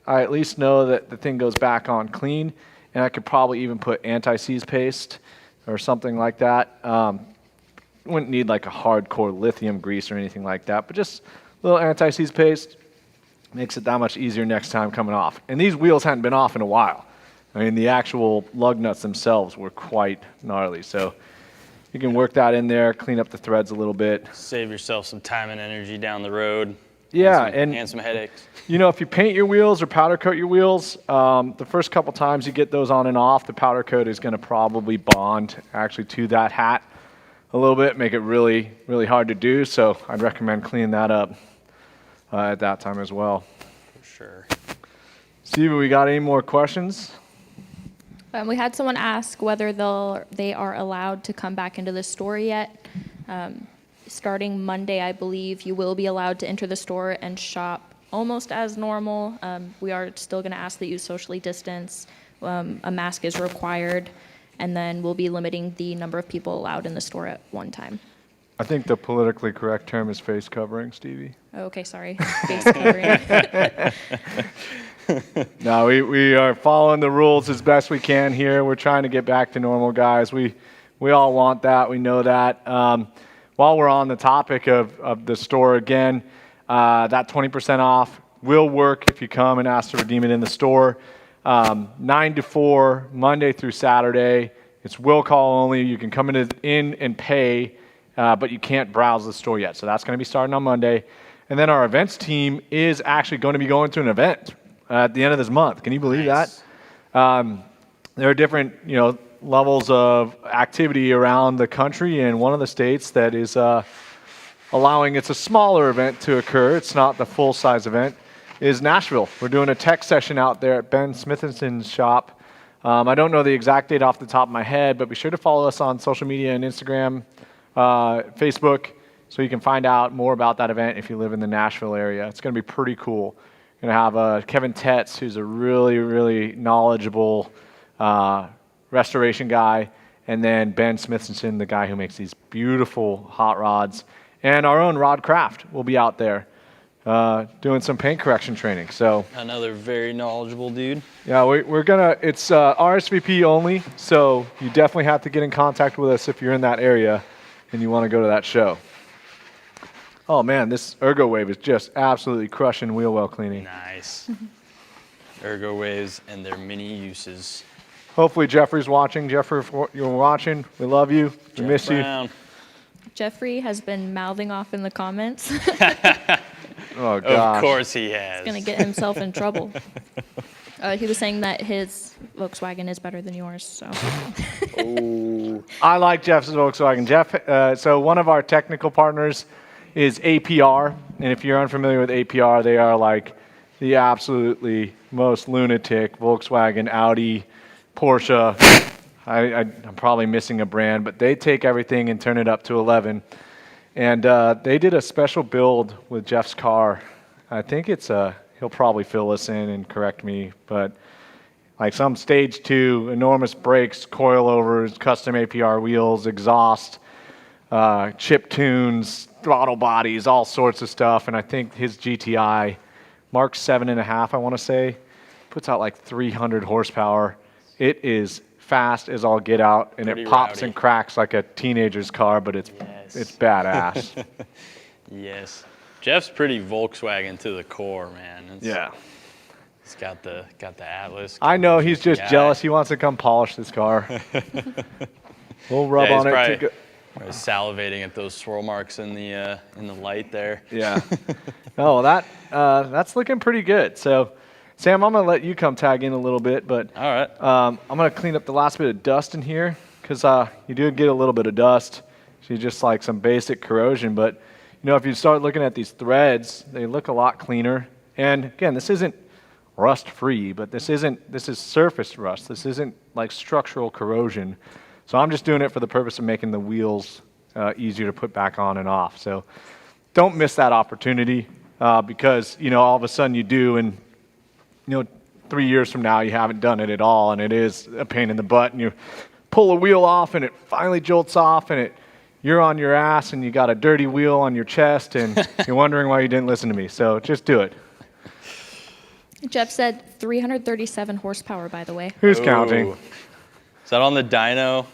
I at least know that the thing goes back on clean. And I could probably even put anti-seize paste or something like that. Wouldn't need like a hardcore lithium grease or anything like that, but just a little anti-seize paste makes it that much easier next time coming off. And these wheels hadn't been off in a while. I mean, the actual lug nuts themselves were quite gnarly. So you can work that in there, clean up the threads a little bit. Save yourself some time and energy down the road. Yeah, and some headaches. If you paint your wheels or powder coat your wheels, the first couple times you get those on and off, the powder coat is going to probably bond actually to that hat a little bit, make it really, really hard to do. So I'd recommend cleaning that up at that time as well. For sure. Stevie, we got any more questions? We had someone ask whether they are allowed to come back into the store yet. Starting Monday, I believe, you will be allowed to enter the store and shop almost as normal. We are still going to ask that you socially distance. A mask is required, and then we'll be limiting the number of people allowed in the store at one time. I think the politically correct term is face covering, Stevie. Oh, okay, sorry. Face covering. No, we are following the rules as best we can here. We're trying to get back to normal, guys. We all want that. We know that. While we're on the topic of the store again, that 20% off will work if you come and ask to redeem it in the store. 9 to 4, Monday through Saturday. It's will call only. You can come in and pay, but you can't browse the store yet. So that's going to be starting on Monday. And then our events team is actually going to be going to an event at the end of this month. Can you believe Nice. that? There are different, levels of activity around the country, and one of the states that is allowing it's a smaller event to occur, it's not the full-size event, is Nashville. We're doing a tech session out there at Ben Smithenson's shop. I don't know the exact date off the top of my head, but be sure to follow us on social media and Instagram, Facebook, so you can find out more about that event if you live in the Nashville area. It's going to be pretty cool. We're going to have Kevin Tetz, who's a really, really knowledgeable restoration guy, and then Ben Smithson, the guy who makes these beautiful hot rods, and our own Rod Craft will be out there doing some paint correction training. So Another very knowledgeable dude. yeah, we're gonna. It's RSVP only, so you definitely have to get in contact with us if you're in that area and you want to go to that show. Oh man, this Ergo Wave is just absolutely crushing wheel well cleaning. Nice. Ergo waves and their many uses. Hopefully Jeffrey's watching. Jeffrey, if you're watching, we love you. We miss you. Brown. Jeffrey has been mouthing off in the comments. Oh gosh. Of course he has. Going to get himself in trouble. He was saying that his Volkswagen is better than yours, so. I like Jeff's Volkswagen. Jeff, so one of our technical partners is APR, and if you're unfamiliar with APR, they are like the absolutely most lunatic Volkswagen, Audi, Porsche. I'm probably missing a brand, but they take everything and turn it up to 11. And they did a special build with Jeff's car. I think he'll probably fill us in and correct me, but like some stage 2, enormous brakes, coilovers, custom APR wheels, exhaust, chip tunes, throttle bodies, all sorts of stuff. And I think his GTI, Mark 7.5, I want to say, puts out like 300 horsepower. It is fast as all get out, and Pretty it pops rowdy. and cracks like a teenager's car, but it's badass. Yes. Jeff's pretty Volkswagen to the core, man. Yeah. He's got the Atlas. I know he's just GTI. jealous. He wants to come polish this car. We'll rub Yeah, on he's it. To go. probably salivating at those swirl marks in the light there. Yeah. No, that's looking pretty good. So, Sam, I'm going to let you come tag in a little bit, but All right. I'm going to clean up the last bit of dust in here because you do get a little bit of dust. So just like some basic corrosion. But, if you start looking at these threads, they look a lot cleaner. And again, this isn't rust-free, but this is surface rust. This isn't like structural corrosion. So I'm just doing it for the purpose of making the wheels easier to put back on and off. So don't miss that opportunity because, all of a sudden you do, and, 3 years from now you haven't done it at all, and it is a pain in the butt, and you pull a wheel off and it finally jolts off, and you're on your ass and you got a dirty wheel on your chest, and you're wondering why you didn't listen to me. So just do it. Jeff said 337 horsepower, by the way. Who's counting? Is that on the dyno,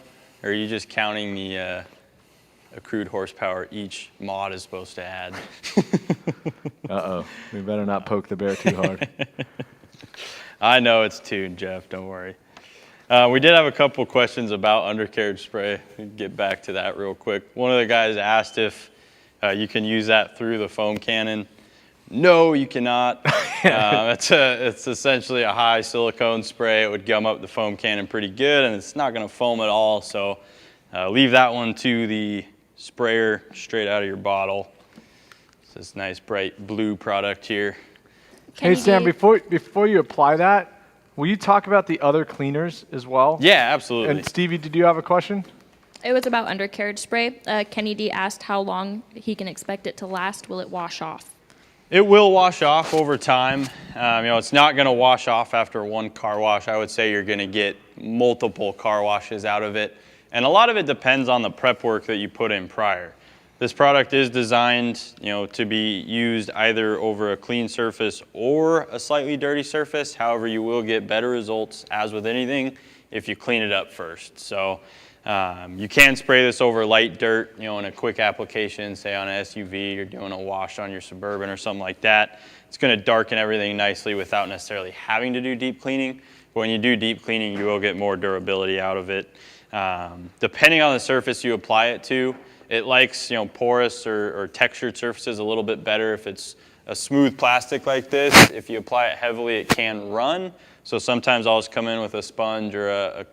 or are you just counting the accrued horsepower each mod is supposed to add? Uh-oh. We better not poke the bear too hard. I know it's tuned, Jeff. Don't worry. We did have a couple questions about undercarriage spray. We'll get back to that real quick. One of the guys asked if you can use that through the foam cannon. No, you cannot. It's essentially a high silicone spray. It would gum up the foam cannon pretty good, and it's not going to foam at all. So leave that one to the sprayer straight out of your bottle. It's this nice bright blue product here. Hey, Sam, before you apply that, will you talk about the other cleaners as well? Yeah, absolutely. And Stevie, did you have a question? It was about undercarriage spray. Kenny D asked how long he can expect it to last. Will it wash off? It will wash off over time. It's not going to wash off after one car wash. I would say you're going to get multiple car washes out of it. And a lot of it depends on the prep work that you put in prior. This product is designed, to be used either over a clean surface or a slightly dirty surface. However, you will get better results, as with anything, if you clean it up first. So you can spray this over light dirt, in a quick application, say on an SUV, you're doing a wash on your Suburban or something like that. It's going to darken everything nicely without necessarily having to do deep cleaning. But when you do deep cleaning, you will get more durability out of it. Depending on the surface you apply it to, it likes, porous or textured surfaces a little bit better. If it's a smooth plastic like this, if you apply it heavily, it can run. So sometimes I'll just come in with a sponge or a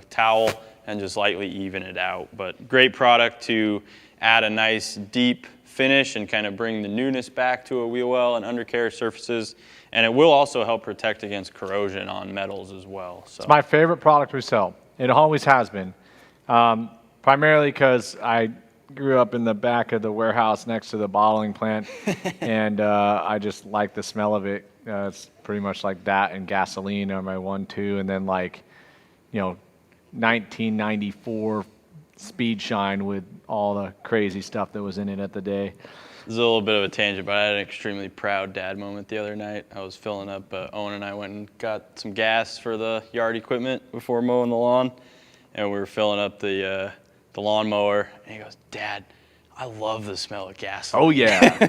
towel and just lightly even it out. But great product to add a nice deep finish and kind of bring the newness back to a wheel well and undercarriage surfaces. And it will also help protect against corrosion on metals as well. So. It's my favorite product we sell. It always has been. Primarily because I grew up in the back of the warehouse next to the bottling plant, and I just like the smell of it. It's pretty much like that and gasoline are my 1-2, and then 1994 Speed Shine with all the crazy stuff that was in it at the day. This is a little bit of a tangent, but I had an extremely proud dad moment the other night. I was filling up, Owen and I went and got some gas for the yard equipment before mowing the lawn, and we were filling up the lawnmower, and he goes, "Dad, I love the smell of gasoline." Oh yeah,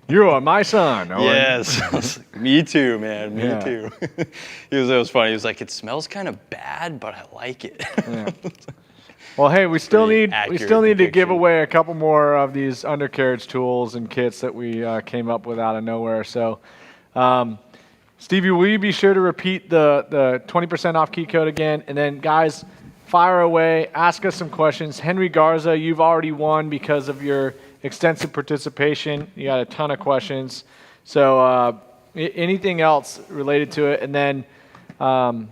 you are my son, Owen. Yes, I was like, me too, man, me Yeah. too. It was funny. He was like, "It smells kind of bad, but I like it." Yeah. Well, hey, we still Pretty need accurate to give depiction. away a couple more of these undercarriage tools and kits that we came up with out of nowhere. So, Stevie, will you be sure to repeat the 20% off key code again? And then, guys, fire away, ask us some questions. Henry Garza, you've already won because of your extensive participation. You got a ton of questions. So anything else related to it? And then, I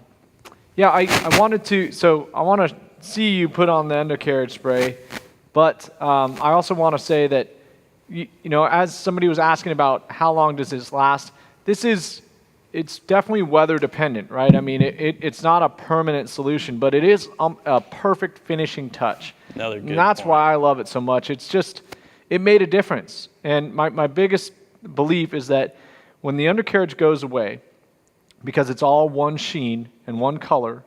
want to see you put on the undercarriage spray, but I also want to say that, as somebody was asking about how long does this last, it's definitely weather dependent, right? I mean, it's not a permanent solution, but it is a perfect finishing touch. Another good And that's point. why I love it so much. It's just, it made a difference. And my biggest belief is that when the undercarriage goes away, because it's all one sheen and one color,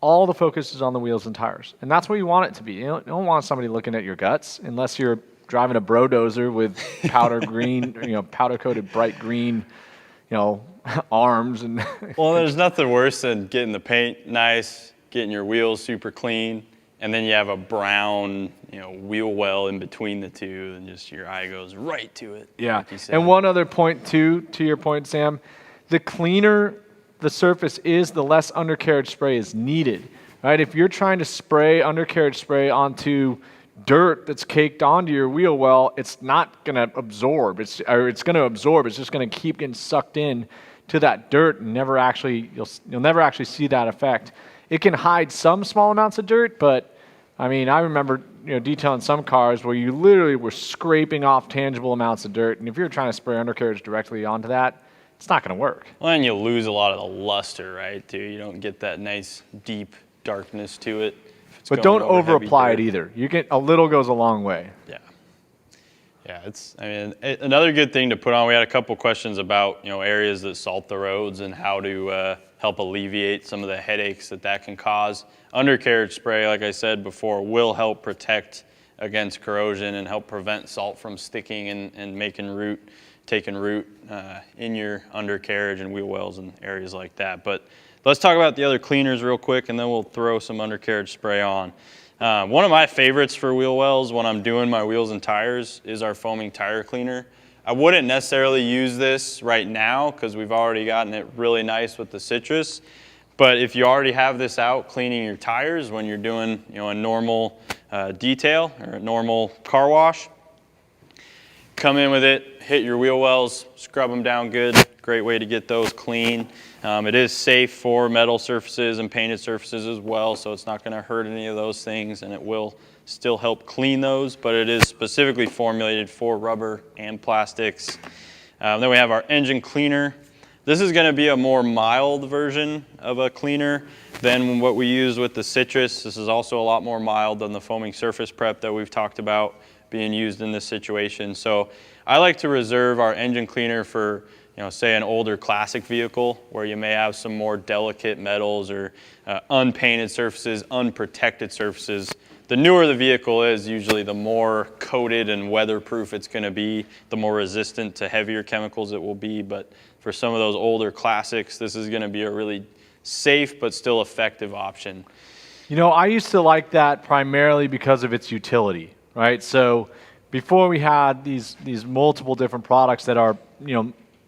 all the focus is on the wheels and tires. And that's what you want it to be. You don't want somebody looking at your guts unless you're driving a brodozer with powder green, powder coated bright green, arms and Well, there's nothing worse than getting the paint nice, getting your wheels super clean, and then you have a brown, wheel well in between the two, and just your eye goes right to it. yeah. like you said. And one other point too, to your point, Sam, the cleaner the surface is, the less undercarriage spray is needed, right? If you're trying to spray undercarriage spray onto dirt that's caked onto your wheel well, it's not going to absorb. It's going to absorb. It's just going to keep getting sucked in to that dirt, and you'll never actually see that effect. It can hide some small amounts of dirt, but I mean, I remember detailing some cars where you literally were scraping off tangible amounts of dirt, and if you're trying to spray undercarriage directly onto that, it's not going to work. Well, and you lose a lot of the luster, right, too. You don't get that nice, deep darkness to it. But don't over apply it either. You get a little goes a long way. Yeah. Yeah, another good thing to put on, we had a couple questions about, areas that salt the roads and how to help alleviate some of the headaches that can cause. Undercarriage spray, like I said before, will help protect against corrosion and help prevent salt from sticking and taking root in your undercarriage and wheel wells and areas like that. But let's talk about the other cleaners real quick, and then we'll throw some undercarriage spray on. One of my favorites for wheel wells when I'm doing my wheels and tires is our foaming tire cleaner. I wouldn't necessarily use this right now because we've already gotten it really nice with the citrus. But if you already have this out cleaning your tires when you're doing a normal detail or a normal car wash, come in with it, hit your wheel wells, scrub them down good. Great way to get those clean. It is safe for metal surfaces and painted surfaces as well, so it's not going to hurt any of those things, and it will still help clean those, but it is specifically formulated for rubber and plastics. Then we have our engine cleaner. This is going to be a more mild version of a cleaner than what we use with the citrus. This is also a lot more mild than the foaming surface prep that we've talked about being used in this situation. So I like to reserve our engine cleaner for say an older classic vehicle where you may have some more delicate metals or unpainted surfaces, unprotected surfaces. The newer the vehicle is, usually the more coated and weatherproof it's going to be, the more resistant to heavier chemicals it will be. But for some of those older classics, this is going to be a really safe but still effective option. I used to like that primarily because of its utility, right? So before we had these multiple different products that are,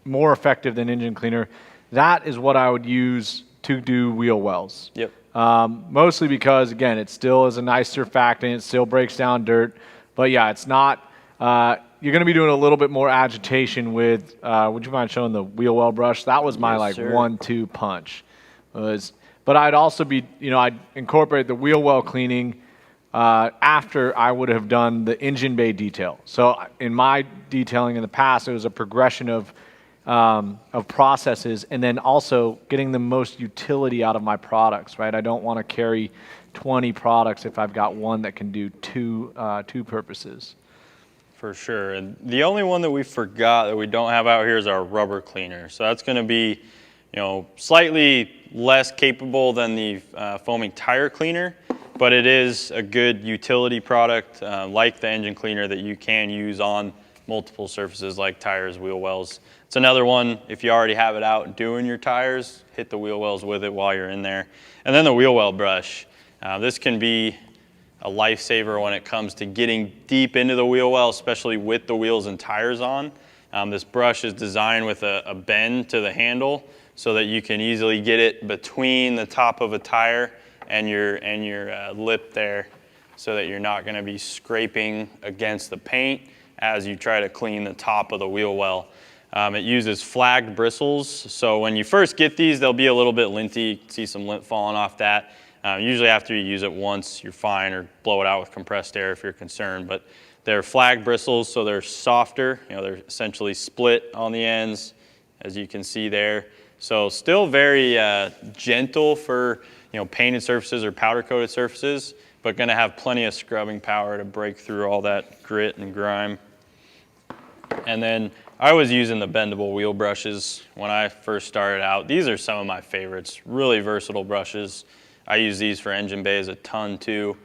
more effective than engine cleaner, that is what I would use to do wheel wells. Yep. Mostly because, again, it still is a nice surfactant, it still breaks down dirt, but yeah, it's not, you're going to be doing a little bit more agitation with, would you mind showing the wheel well brush? That was my Yes, sir. 1-2 punch. But I'd also be, I'd incorporate the wheel well cleaning after I would have done the engine bay detail. So in my detailing in the past, it was a progression of processes, and then also getting the most utility out of my products, right? I don't want to carry 20 products if I've got one that can do two purposes. For sure. And the only one that we forgot that we don't have out here is our rubber cleaner. So that's going to be, slightly less capable than the foaming tire cleaner, but it is a good utility product like the engine cleaner that you can use on multiple surfaces like tires, wheel wells. It's another one, if you already have it out doing your tires, hit the wheel wells with it while you're in there. And then the wheel well brush. This can be a lifesaver when it comes to getting deep into the wheel well, especially with the wheels and tires on. This brush is designed with a bend to the handle so that you can easily get it between the top of a tire and your lip there, so that you're not going to be scraping against the paint as you try to clean the top of the wheel well. It uses flagged bristles, so when you first get these, they'll be a little bit linty. You can see some lint falling off that. Usually after you use it once, you're fine, or blow it out with compressed air if you're concerned. But they're flagged bristles, so they're softer. They're essentially split on the ends, as you can see there. So still very gentle for painted surfaces or powder-coated surfaces, but going to have plenty of scrubbing power to break through all that grit and grime. And then I was using the bendable wheel brushes when I first started out. These are some of my favorites, really versatile brushes. I use these for engine bays a ton too.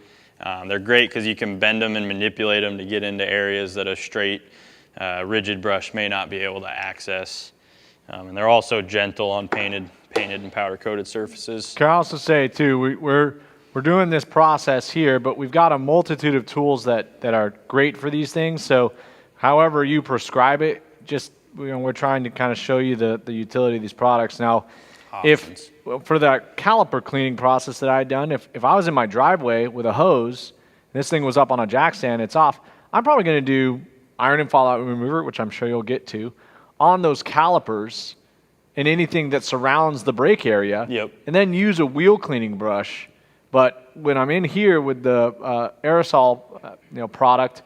They're great because you can bend them and manipulate them to get into areas that a straight, rigid brush may not be able to access. And they're also gentle on painted and powder-coated surfaces. Can I also say too, we're doing this process here, but we've got a multitude of tools that are great for these things. So however you prescribe it, just we're trying to kind of show you the utility of these products. Now, Options. if for that caliper cleaning process that I had done, if I was in my driveway with a hose, and this thing was up on a jack stand, it's off, I'm probably going to do iron and fallout remover, which I'm sure you'll get to, on those calipers and anything that surrounds the brake area, Yep. and then use a wheel cleaning brush. But when I'm in here with the aerosol product.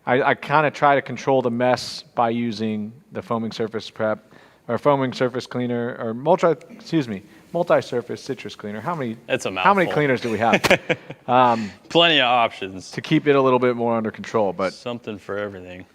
I kind of try to control the mess by using the foaming surface prep or foaming surface cleaner or multi-surface citrus cleaner. How many cleaners do we have? Plenty of options. To keep it a little bit more under control, but Something for everything.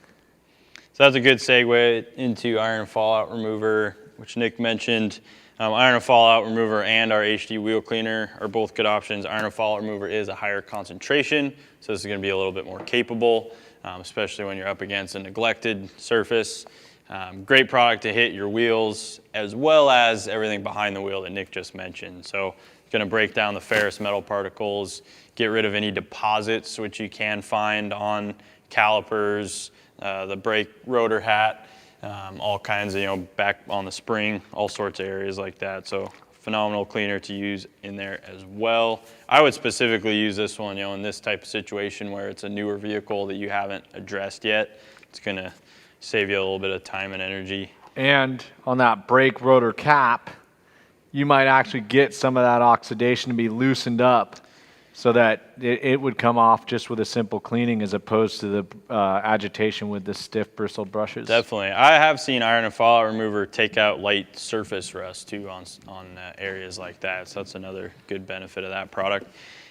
So that's a good segue into iron and fallout remover, which Nick mentioned. Iron and fallout remover and our HD wheel cleaner are both good options. Iron and fallout remover is a higher concentration, so this is going to be a little bit more capable, especially when you're up against a neglected surface. Great product to hit your wheels as well as everything behind the wheel that Nick just mentioned. So it's going to break down the ferrous metal particles, get rid of any deposits which you can find on calipers, the brake rotor hat, all kinds of, back on the spring, all sorts of areas like that. So phenomenal cleaner to use in there as well. I would specifically use this one, in this type of situation where it's a newer vehicle that you haven't addressed yet. It's going to save you a little bit of time and energy. And on that brake rotor cap, you might actually get some of that oxidation to be loosened up so that it would come off just with a simple cleaning as opposed to the agitation with the stiff bristled brushes. Definitely. I have seen iron and fallout remover take out light surface rust too on areas like that. So that's another good benefit of that product.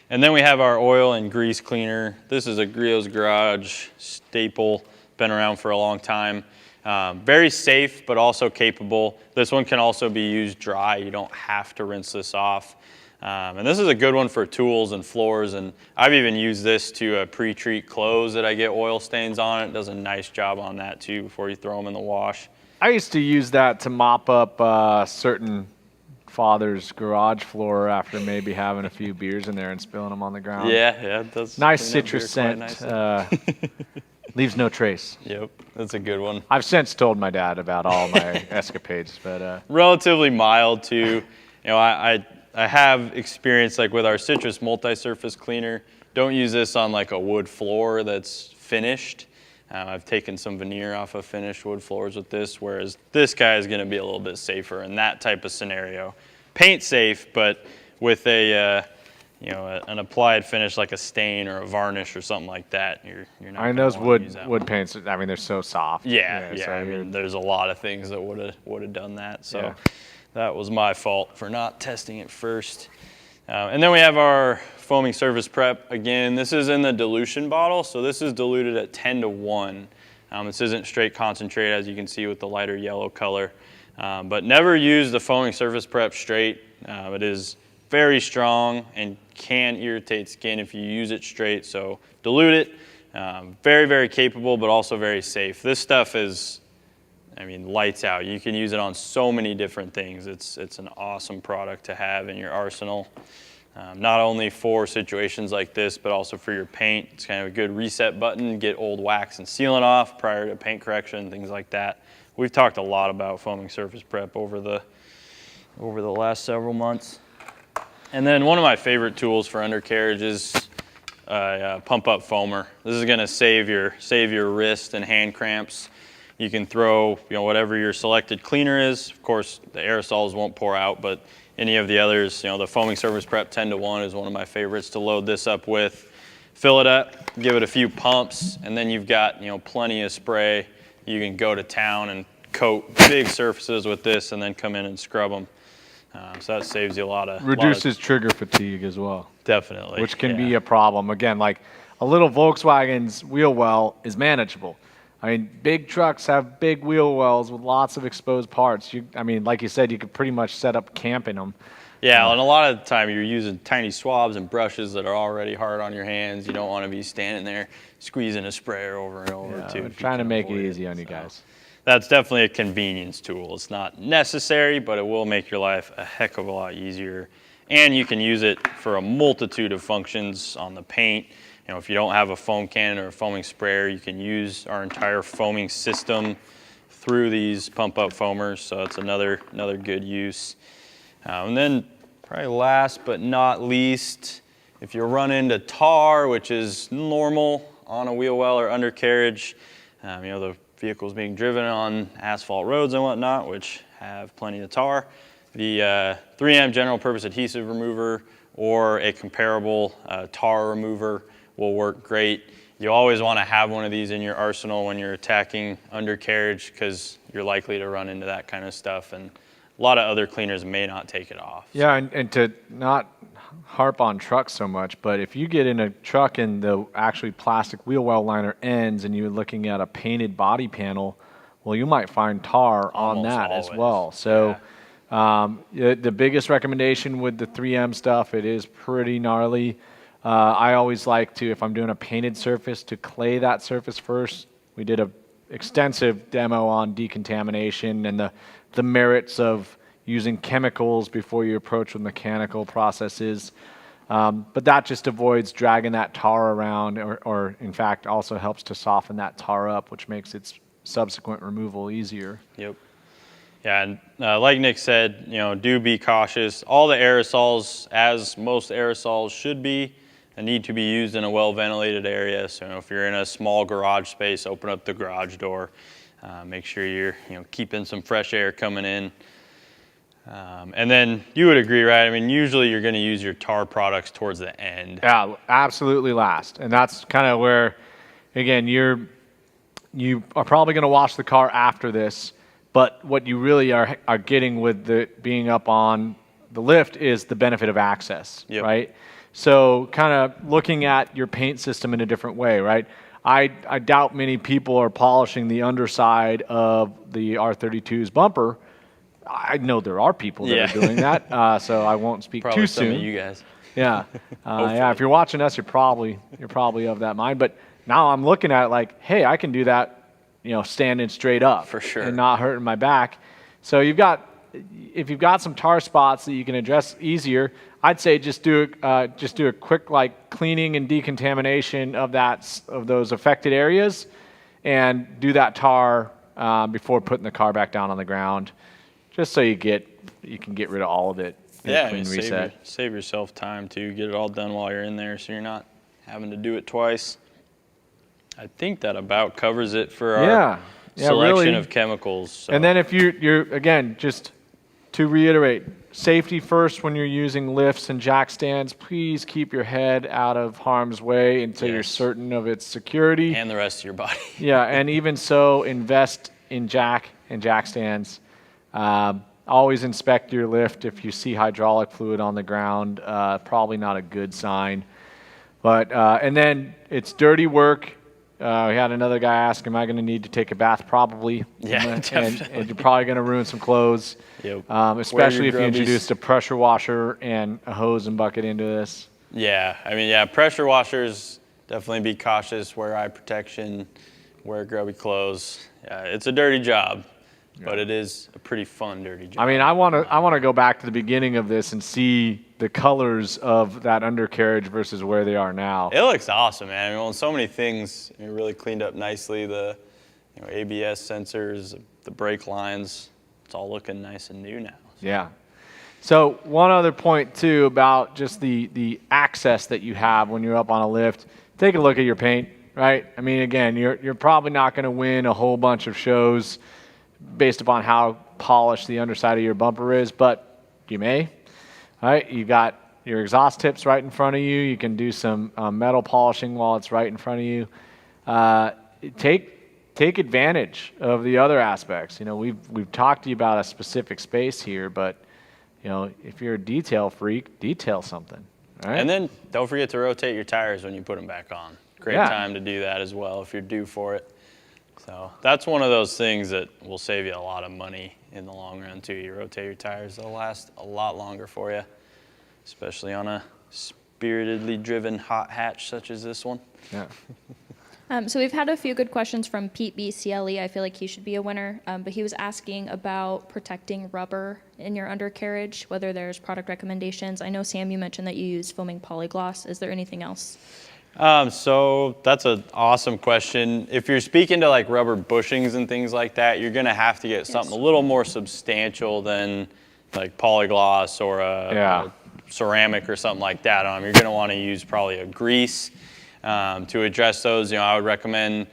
And then we have our oil and grease cleaner. This is a Griot's Garage staple, been around for a long time. Very safe, but also capable. This one can also be used dry. You don't have to rinse this off. And this is a good one for tools and floors, and I've even used this to pre-treat clothes that I get oil stains on. It does a nice job on that too before you throw them in the wash. I used to use that to mop up certain father's garage floor after maybe having a few beers in there and spilling them on the ground. Yeah, it does. Nice citrus scent. Leaves no trace. Yep, that's a good one. I've since told my dad about all my escapades, but relatively mild too. I have experience with our citrus multi-surface cleaner. Don't use this on a wood floor that's finished. I've taken some veneer off of finished wood floors with this, whereas this guy is going to be a little bit safer in that type of scenario. Paint safe, but with an applied finish like a stain or a varnish or something like that, you're not. I mean, those wood paints. I mean, they're so soft. Yeah. So I mean, there's a lot of things that would have done that. So. Yeah. That was my fault for not testing it first. And then we have our foaming surface prep. Again, this is in the dilution bottle, so this is diluted at 10-1. This isn't straight concentrate, as you can see with the lighter yellow color. But never use the foaming surface prep straight. It is very strong and can irritate skin if you use it straight, so dilute it. Very, very capable, but also very safe. This stuff is, lights out. You can use it on so many different things. It's an awesome product to have in your arsenal. Not only for situations like this, but also for your paint. It's kind of a good reset button, get old wax and sealant off prior to paint correction, things like that. We've talked a lot about foaming surface prep over the last several months. And then one of my favorite tools for undercarriage is pump up foamer. This is going to save your wrist and hand cramps. You can throw whatever your selected cleaner is. Of course, the aerosols won't pour out, but any of the others, the foaming surface prep 10-1 is one of my favorites to load this up with. Fill it up, give it a few pumps, and then you've got plenty of spray. You can go to town and coat big surfaces with this, and then come in and scrub them. So that saves you a lot of reduces trigger fatigue as well. Definitely, which can be a problem. Again, like a little Volkswagen's wheel well is manageable. Big trucks have big wheel wells with lots of exposed parts. Like you said, you could pretty much set up camp in them. Yeah, and a lot of the time you're using tiny swabs and brushes that are already hard on your hands. You don't want to be standing there squeezing a sprayer over and over too. Trying to make it easy on you guys. That's definitely a convenience tool. It's not necessary, but it will make your life a heck of a lot easier. And you can use it for a multitude of functions on the paint. If you don't have a foam cannon or a foaming sprayer, you can use our entire foaming system through these pump-up foamers. So it's another good use. And then probably last but not least, if you run into tar, which is normal on a wheel well or undercarriage, the vehicle's being driven on asphalt roads and whatnot, which have plenty of tar, the 3M general purpose adhesive remover or a comparable tar remover will work great. you always want to have one of these in your arsenal when you're attacking undercarriage, because you're likely to run into that kind of stuff, and a lot of other cleaners may not take it off. Yeah, and to not harp on trucks so much, but if you get in a truck and the actually plastic wheel well liner ends and you're looking at a painted body panel, well, you might find tar on Almost that as always. well. So the biggest recommendation with the 3M stuff, it is pretty gnarly. I always like to, if I'm doing a painted surface, to clay that surface first. We did a extensive demo on decontamination and the merits of using chemicals before you approach with mechanical processes. But that just avoids dragging that tar around, or in fact also helps to soften that tar up, which makes its subsequent removal easier. Yep. Yeah, and like Nick said, do be cautious. All the aerosols, as most aerosols should be, need to be used in a well-ventilated area. So if you're in a small garage space, open up the garage door. Make sure you're keeping some fresh air coming in. And then you would agree, right? I mean, usually you're going to use your tar products towards the end. Yeah, absolutely last. And that's kind of where, again, you are probably going to wash the car after this, but what you really are getting with the being up on the lift is the benefit of access, Yep. right? So kind of looking at your paint system in a different way, right? I doubt many people are polishing the underside of the R32's bumper. I know there are people that are doing that, so I won't speak Probably too some soon. of you guys. Yeah, yeah. If you're watching us, you're probably of that mind. But now I'm looking at it like, hey, I can do that, standing straight up For sure. and not hurting my back. So if you've got some tar spots that you can address easier, I'd say just do a quick cleaning and decontamination of those affected areas, and do that tar before putting the car back down on the ground, just so you can get rid of all of it. Yeah, Clean reset. save yourself time too. Get it all done while you're in there, so you're not having to do it twice. I think that about covers it for our selection really. of chemicals. So. And then if you're again, just to reiterate, safety first when you're using lifts and jack stands. Please keep your head out of harm's way until you're Yes. certain of its security. and the rest of your body. Yeah, and even so, invest in jack stands. Always inspect your lift. If you see hydraulic fluid on the ground, probably not a good sign. But and then it's dirty work. We had another guy ask, "Am I going to need to take a bath?" Probably. Yeah, and definitely. you're probably going to ruin some clothes. Yep. Especially if you grubbies. introduced a pressure washer and a hose and bucket into this. Yeah, I mean, pressure washers, definitely be cautious, wear eye protection, wear grubby clothes. It's a dirty job, but it is a pretty fun dirty job. I mean, I want to go back to the beginning of this and see the colors of that undercarriage versus where they are now. It looks awesome, man. I mean, so many things really cleaned up nicely. The ABS sensors, the brake lines, it's all looking nice and new now. Yeah. So one other point too about just the access that you have when you're up on a lift. Take a look at your paint, right? I mean, again, you're probably not going to win a whole bunch of shows based upon how polished the underside of your bumper is, but you may. All right, you got your exhaust tips right in front of you. You can do some metal polishing while it's right in front of you. Take advantage of the other aspects. We've talked to you about a specific space here, but if you're a detail freak, detail something. All right? And then don't forget to rotate your tires when you put them back on. Great time to do that as well if you're due for it. So that's one of those things that will save you a lot of money in the long run too. You rotate your tires, they'll last a lot longer for you, especially on a spiritedly driven hot hatch such as this one. Yeah. So we've had a few good questions from Pete B. CLE. I feel like he should be a winner, but he was asking about protecting rubber in your undercarriage, whether there's product recommendations. I know, Sam, you mentioned that you use foaming polygloss. Is there anything else? So that's an awesome question. If you're speaking to rubber bushings and things like that, you're going to have to get something a little more substantial than polygloss or a ceramic or something like that on them. You're going to want to use probably a grease to address those. I would recommend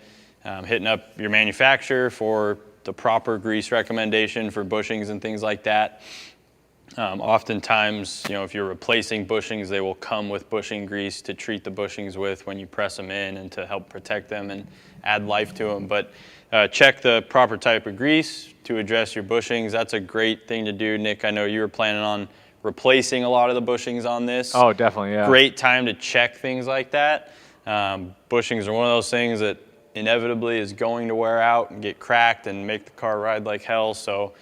hitting up your manufacturer for the proper grease recommendation for bushings and things like that. Oftentimes, if you're replacing bushings, they will come with bushing grease to treat the bushings with when you press them in and to help protect them and add life to them. But check the proper type of grease to address your bushings. That's a great thing to do. Nick, I know you were planning on replacing a lot of the bushings on this. Oh, definitely, yeah. Great time to check things like that. Bushings are one of those things that inevitably is going to wear out and get cracked and make the car ride like hell. So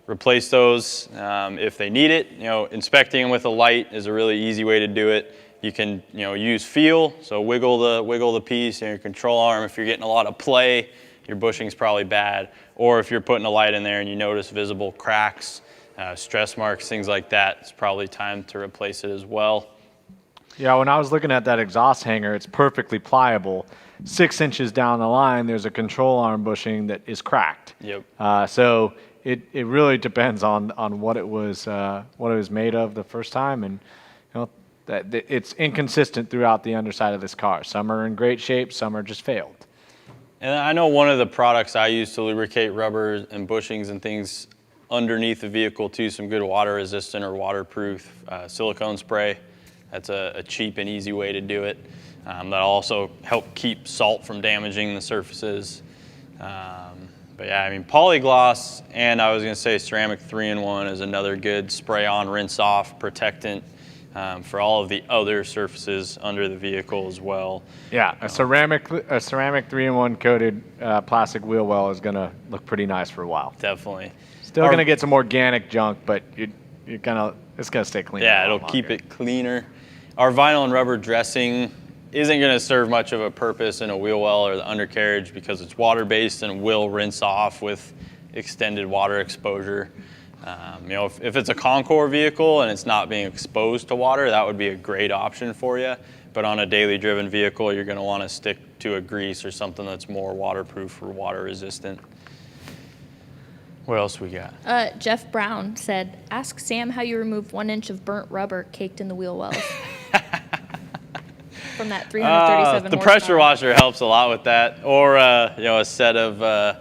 replace those if they need it. Inspecting them with a light is a really easy way to do it. You can, use feel, so wiggle the piece, your control arm. If you're getting a lot of play, your bushing's probably bad. Or if you're putting a light in there and you notice visible cracks, stress marks, things like that, it's probably time to replace it as well. Yeah, when I was looking at that exhaust hanger, it's perfectly pliable. 6 inches down the line, there's a control arm bushing that is cracked. Yep. So it really depends on what it was made of the first time, and that it's inconsistent throughout the underside of this car. Some are in great shape, some are just failed. And I know one of the products I use to lubricate rubber and bushings and things underneath the vehicle too, some good water resistant or waterproof silicone spray. That's a cheap and easy way to do it. That'll also help keep salt from damaging the surfaces. But yeah, polygloss and I was gonna say ceramic 3-in-1 is another good spray on, rinse off protectant for all of the other surfaces under the vehicle as well. Yeah, a ceramic 3-in-1 coated plastic wheel well is gonna look pretty nice for a while. Definitely. Still gonna get some organic junk, but it's gonna stay clean. Yeah, it'll keep it cleaner. Our vinyl and rubber dressing isn't going to serve much of a purpose in a wheel well or the undercarriage because it's water-based and will rinse off with extended water exposure. If it's a Concours vehicle and it's not being exposed to water, that would be a great option for you. But on a daily driven vehicle, you're going to want to stick to a grease or something that's more waterproof or water resistant. What else we got? Jeff Brown said, ask Sam how you remove 1 inch of burnt rubber caked in the wheel wells. From that 337 The horsepower. pressure washer helps a lot with that, or a set of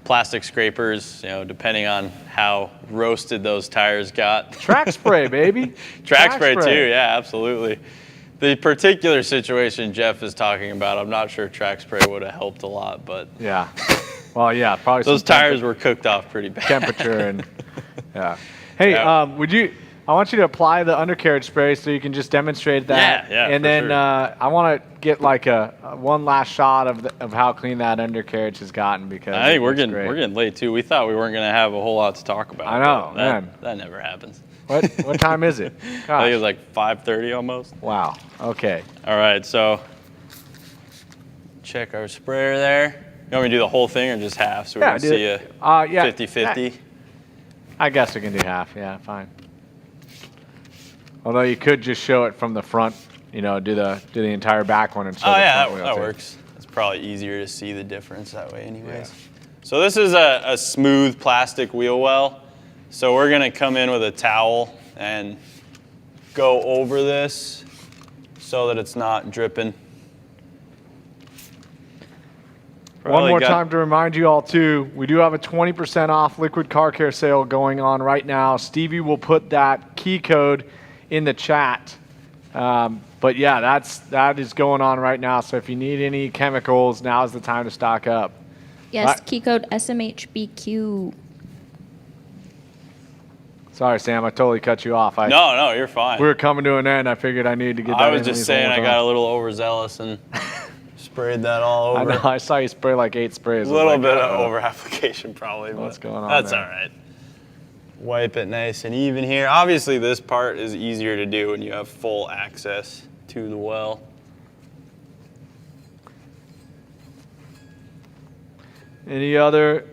plastic scrapers, depending on how roasted those tires got. Track spray, baby. Track spray too, yeah, absolutely. The particular situation Jeff is talking about, I'm not sure track spray would have helped a lot, but Yeah. Well, yeah, probably those tires were cooked off pretty bad. temperature and yeah. Hey, Yeah. I want you to apply the undercarriage spray so you can just demonstrate that. Yeah, and for then sure. I want to get like a one last shot of how clean that undercarriage has gotten because I think it we're looks getting great. we're getting late too. We thought we weren't going to have a whole lot to talk about. I know, but man. That never happens. What time is it? I Gosh. think it was like 5:30 almost. Wow. Okay. All right, so check our sprayer there. You want me to do the whole thing or just half so we can do see it. a Yeah. 50-50? I guess we can do half. Yeah, fine. Although you could just show it from the front, do the entire back one and show Oh the yeah, front wheel that too. works. It's probably easier to see the difference that way anyways. So this is a smooth plastic wheel well. So we're gonna come in with a towel and go over this so that it's not dripping. One Probably more got- time to remind you all too, we do have a 20% off liquid car care sale going on right now. Stevie will put that key code in the chat. But yeah, that is going on right now. So if you need any chemicals, now is the time to stock up. Yes, key code SMHBQ. Sorry, Sam, I totally cut you off. No, you're fine. We were coming to an end. I figured I needed to get that I in was at just least saying one I more got time. a little overzealous and sprayed that all I over. know, I saw you spray like 8 sprays. A I was little like, bit of uh-oh. over application probably. But What's going on That's there? all right. Wipe it nice and even here. Obviously this part is easier to do when you have full access to the well. Any other?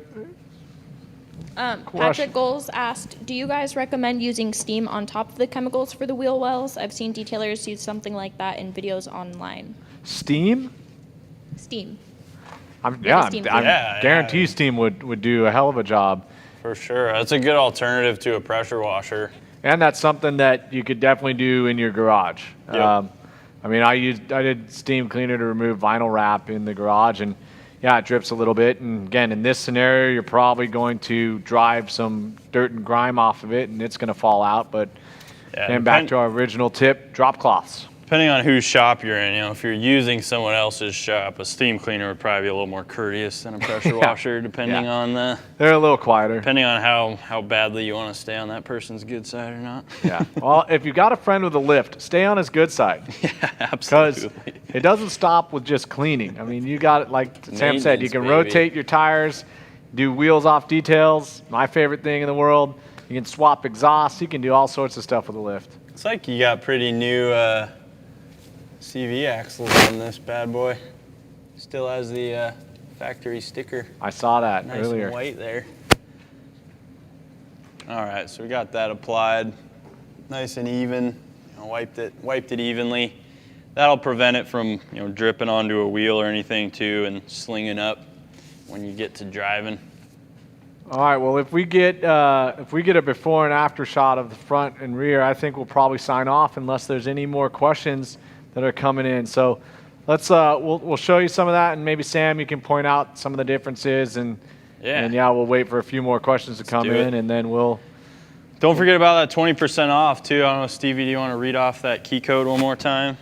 Patrick Goals asked, do you guys recommend using steam on top of the chemicals for the wheel wells? I've seen detailers use something like that in videos online. Steam? Steam. I'm steam guarantee yeah. Steam would do a hell of a job. For sure. That's a good alternative to a pressure washer. And that's something that you could definitely do in your garage. Yep. I did steam cleaner to remove vinyl wrap in the garage, and yeah, it drips a little bit. And again, in this scenario, you're probably going to drive some dirt and grime off of it, and it's going to fall out. But Yeah, then back to our original tip, drop cloths. Depending on whose shop you're in, if you're using someone else's shop, a steam cleaner would probably be a little more courteous than a pressure washer, depending on They're a little quieter. depending on how badly you want to stay on that person's good side or not. Yeah. Well, if you've got a friend with a lift, stay on his good side. Yeah, Because absolutely. it doesn't stop with just cleaning. I mean, you got it, like Sam said, you Maintenance, can baby. rotate your tires, do wheels off details, my favorite thing in the world. You can swap exhaust. You can do all sorts of stuff with a lift. It's like you got pretty new CV axles on this bad boy. Still has the factory sticker. I saw that Nice earlier. and white there. All right, so we got that applied, nice and even. Wiped it evenly. That'll prevent it from dripping onto a wheel or anything too, and slinging up when you get to driving. All right. Well, if we get a before and after shot of the front and rear, I think we'll probably sign off unless there's any more questions that are coming in. So let's we'll show you some of that, and maybe Sam, you can point out some of the differences, and we'll wait for a few more questions to come do in, it. and then we'll. Don't forget about that 20% off too. I don't know, Stevie, do you want to read off that key code one more time?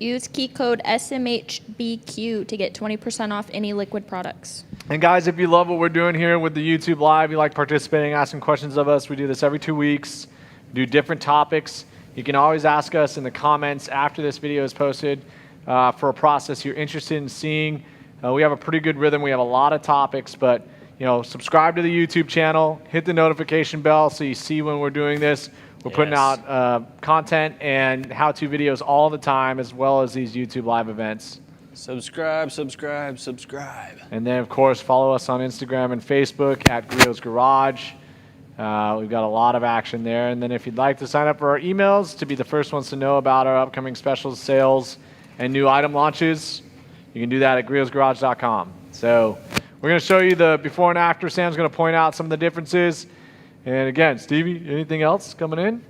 Use key code SMHBQ to get 20% off any liquid products. And guys, if you love what we're doing here with the YouTube Live, you like participating, asking questions of us, we do this every 2 weeks, do different topics. You can always ask us in the comments after this video is posted for a process you're interested in seeing. We have a pretty good rhythm. We have a lot of topics, but subscribe to the YouTube channel, hit the notification bell so you see when we're doing this. We're putting out content and how-to videos all the time, as well as these YouTube Live events. Subscribe, subscribe, subscribe. And then, of course, follow us on Instagram and Facebook at Griot's Garage. We've got a lot of action there. And then if you'd like to sign up for our emails to be the first ones to know about our upcoming specials, sales, and new item launches, you can do that at griotsgarage.com. So we're going to show you the before and after. Sam's going to point out some of the differences. And again, Stevie, anything else coming in?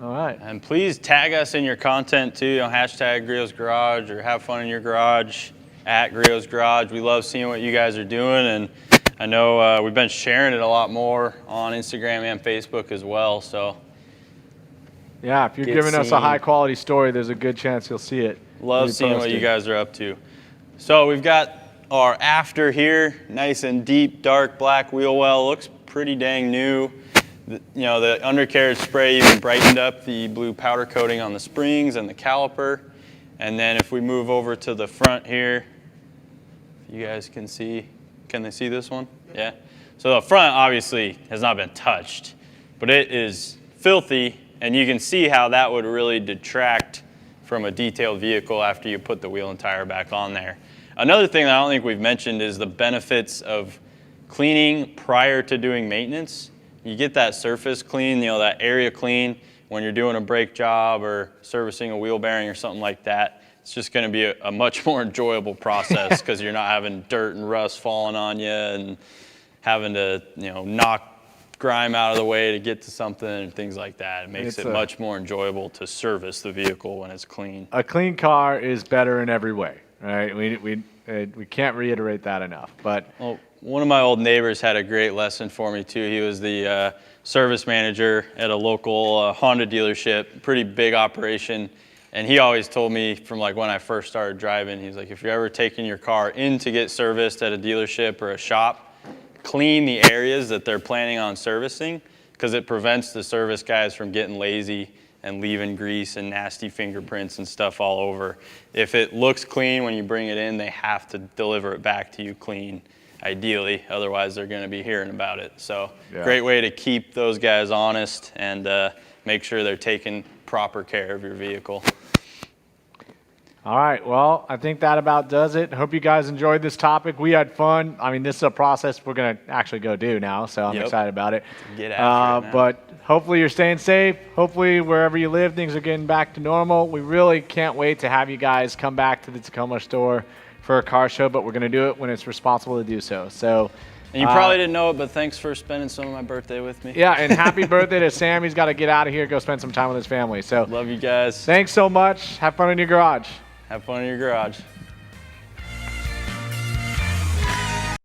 All right. And please tag us in your content too. Hashtag Griot's Garage, or have fun in your garage at Griot's Garage. We love seeing what you guys are doing, and I know we've been sharing it a lot more on Instagram and Facebook as well. So Yeah, if you're Get giving us a seen. high quality story, there's a good chance you'll see it. love seeing what you guys are up to. So we've got our after here, nice and deep, dark black wheel well. Looks pretty dang new. The undercarriage spray even brightened up the blue powder coating on the springs and the caliper. And then if we move over to the front here, you guys can see, can they see this one? Yeah. So the front obviously has not been touched, but it is filthy, and you can see how that would really detract from a detailed vehicle after you put the wheel and tire back on there. Another thing that I don't think we've mentioned is the benefits of cleaning prior to doing maintenance. You get that surface clean, that area clean when you're doing a brake job or servicing a wheel bearing or something like that. It's just going to be a much more enjoyable process because you're not having dirt and rust falling on you and having to knock grime out of the way to get to something and things like that. It makes it much more enjoyable to service the vehicle when it's clean. A clean car is better in every way, right? We can't reiterate that enough. But well, one of my old neighbors had a great lesson for me too. He was the service manager at a local Honda dealership, pretty big operation. And he always told me from like when I first started driving, he's like, if you're ever taking your car in to get serviced at a dealership or a shop, clean the areas that they're planning on servicing, because it prevents the service guys from getting lazy and leaving grease and nasty fingerprints and stuff all over. If it looks clean when you bring it in, they have to deliver it back to you clean, ideally. Otherwise, they're going to be hearing about it. So great way to keep those guys honest and make sure they're taking proper care of your vehicle. all right, well, I think that about does it. Hope you guys enjoyed this topic. We had fun. I mean, this is a process we're going to actually go do now, so I'm excited about it. Get after it now. But hopefully you're staying safe. Hopefully wherever you live, things are getting back to normal. We really can't wait to have you guys come back to the Tacoma store for a car show, but we're going to do it when it's responsible to do so. So. And you probably didn't know it, but thanks for spending some of my birthday with me. Yeah, and happy birthday to Sam. He's got to get out of here, go spend some time with his family. So Love you guys. thanks so much. Have fun in your garage. Have fun in your garage.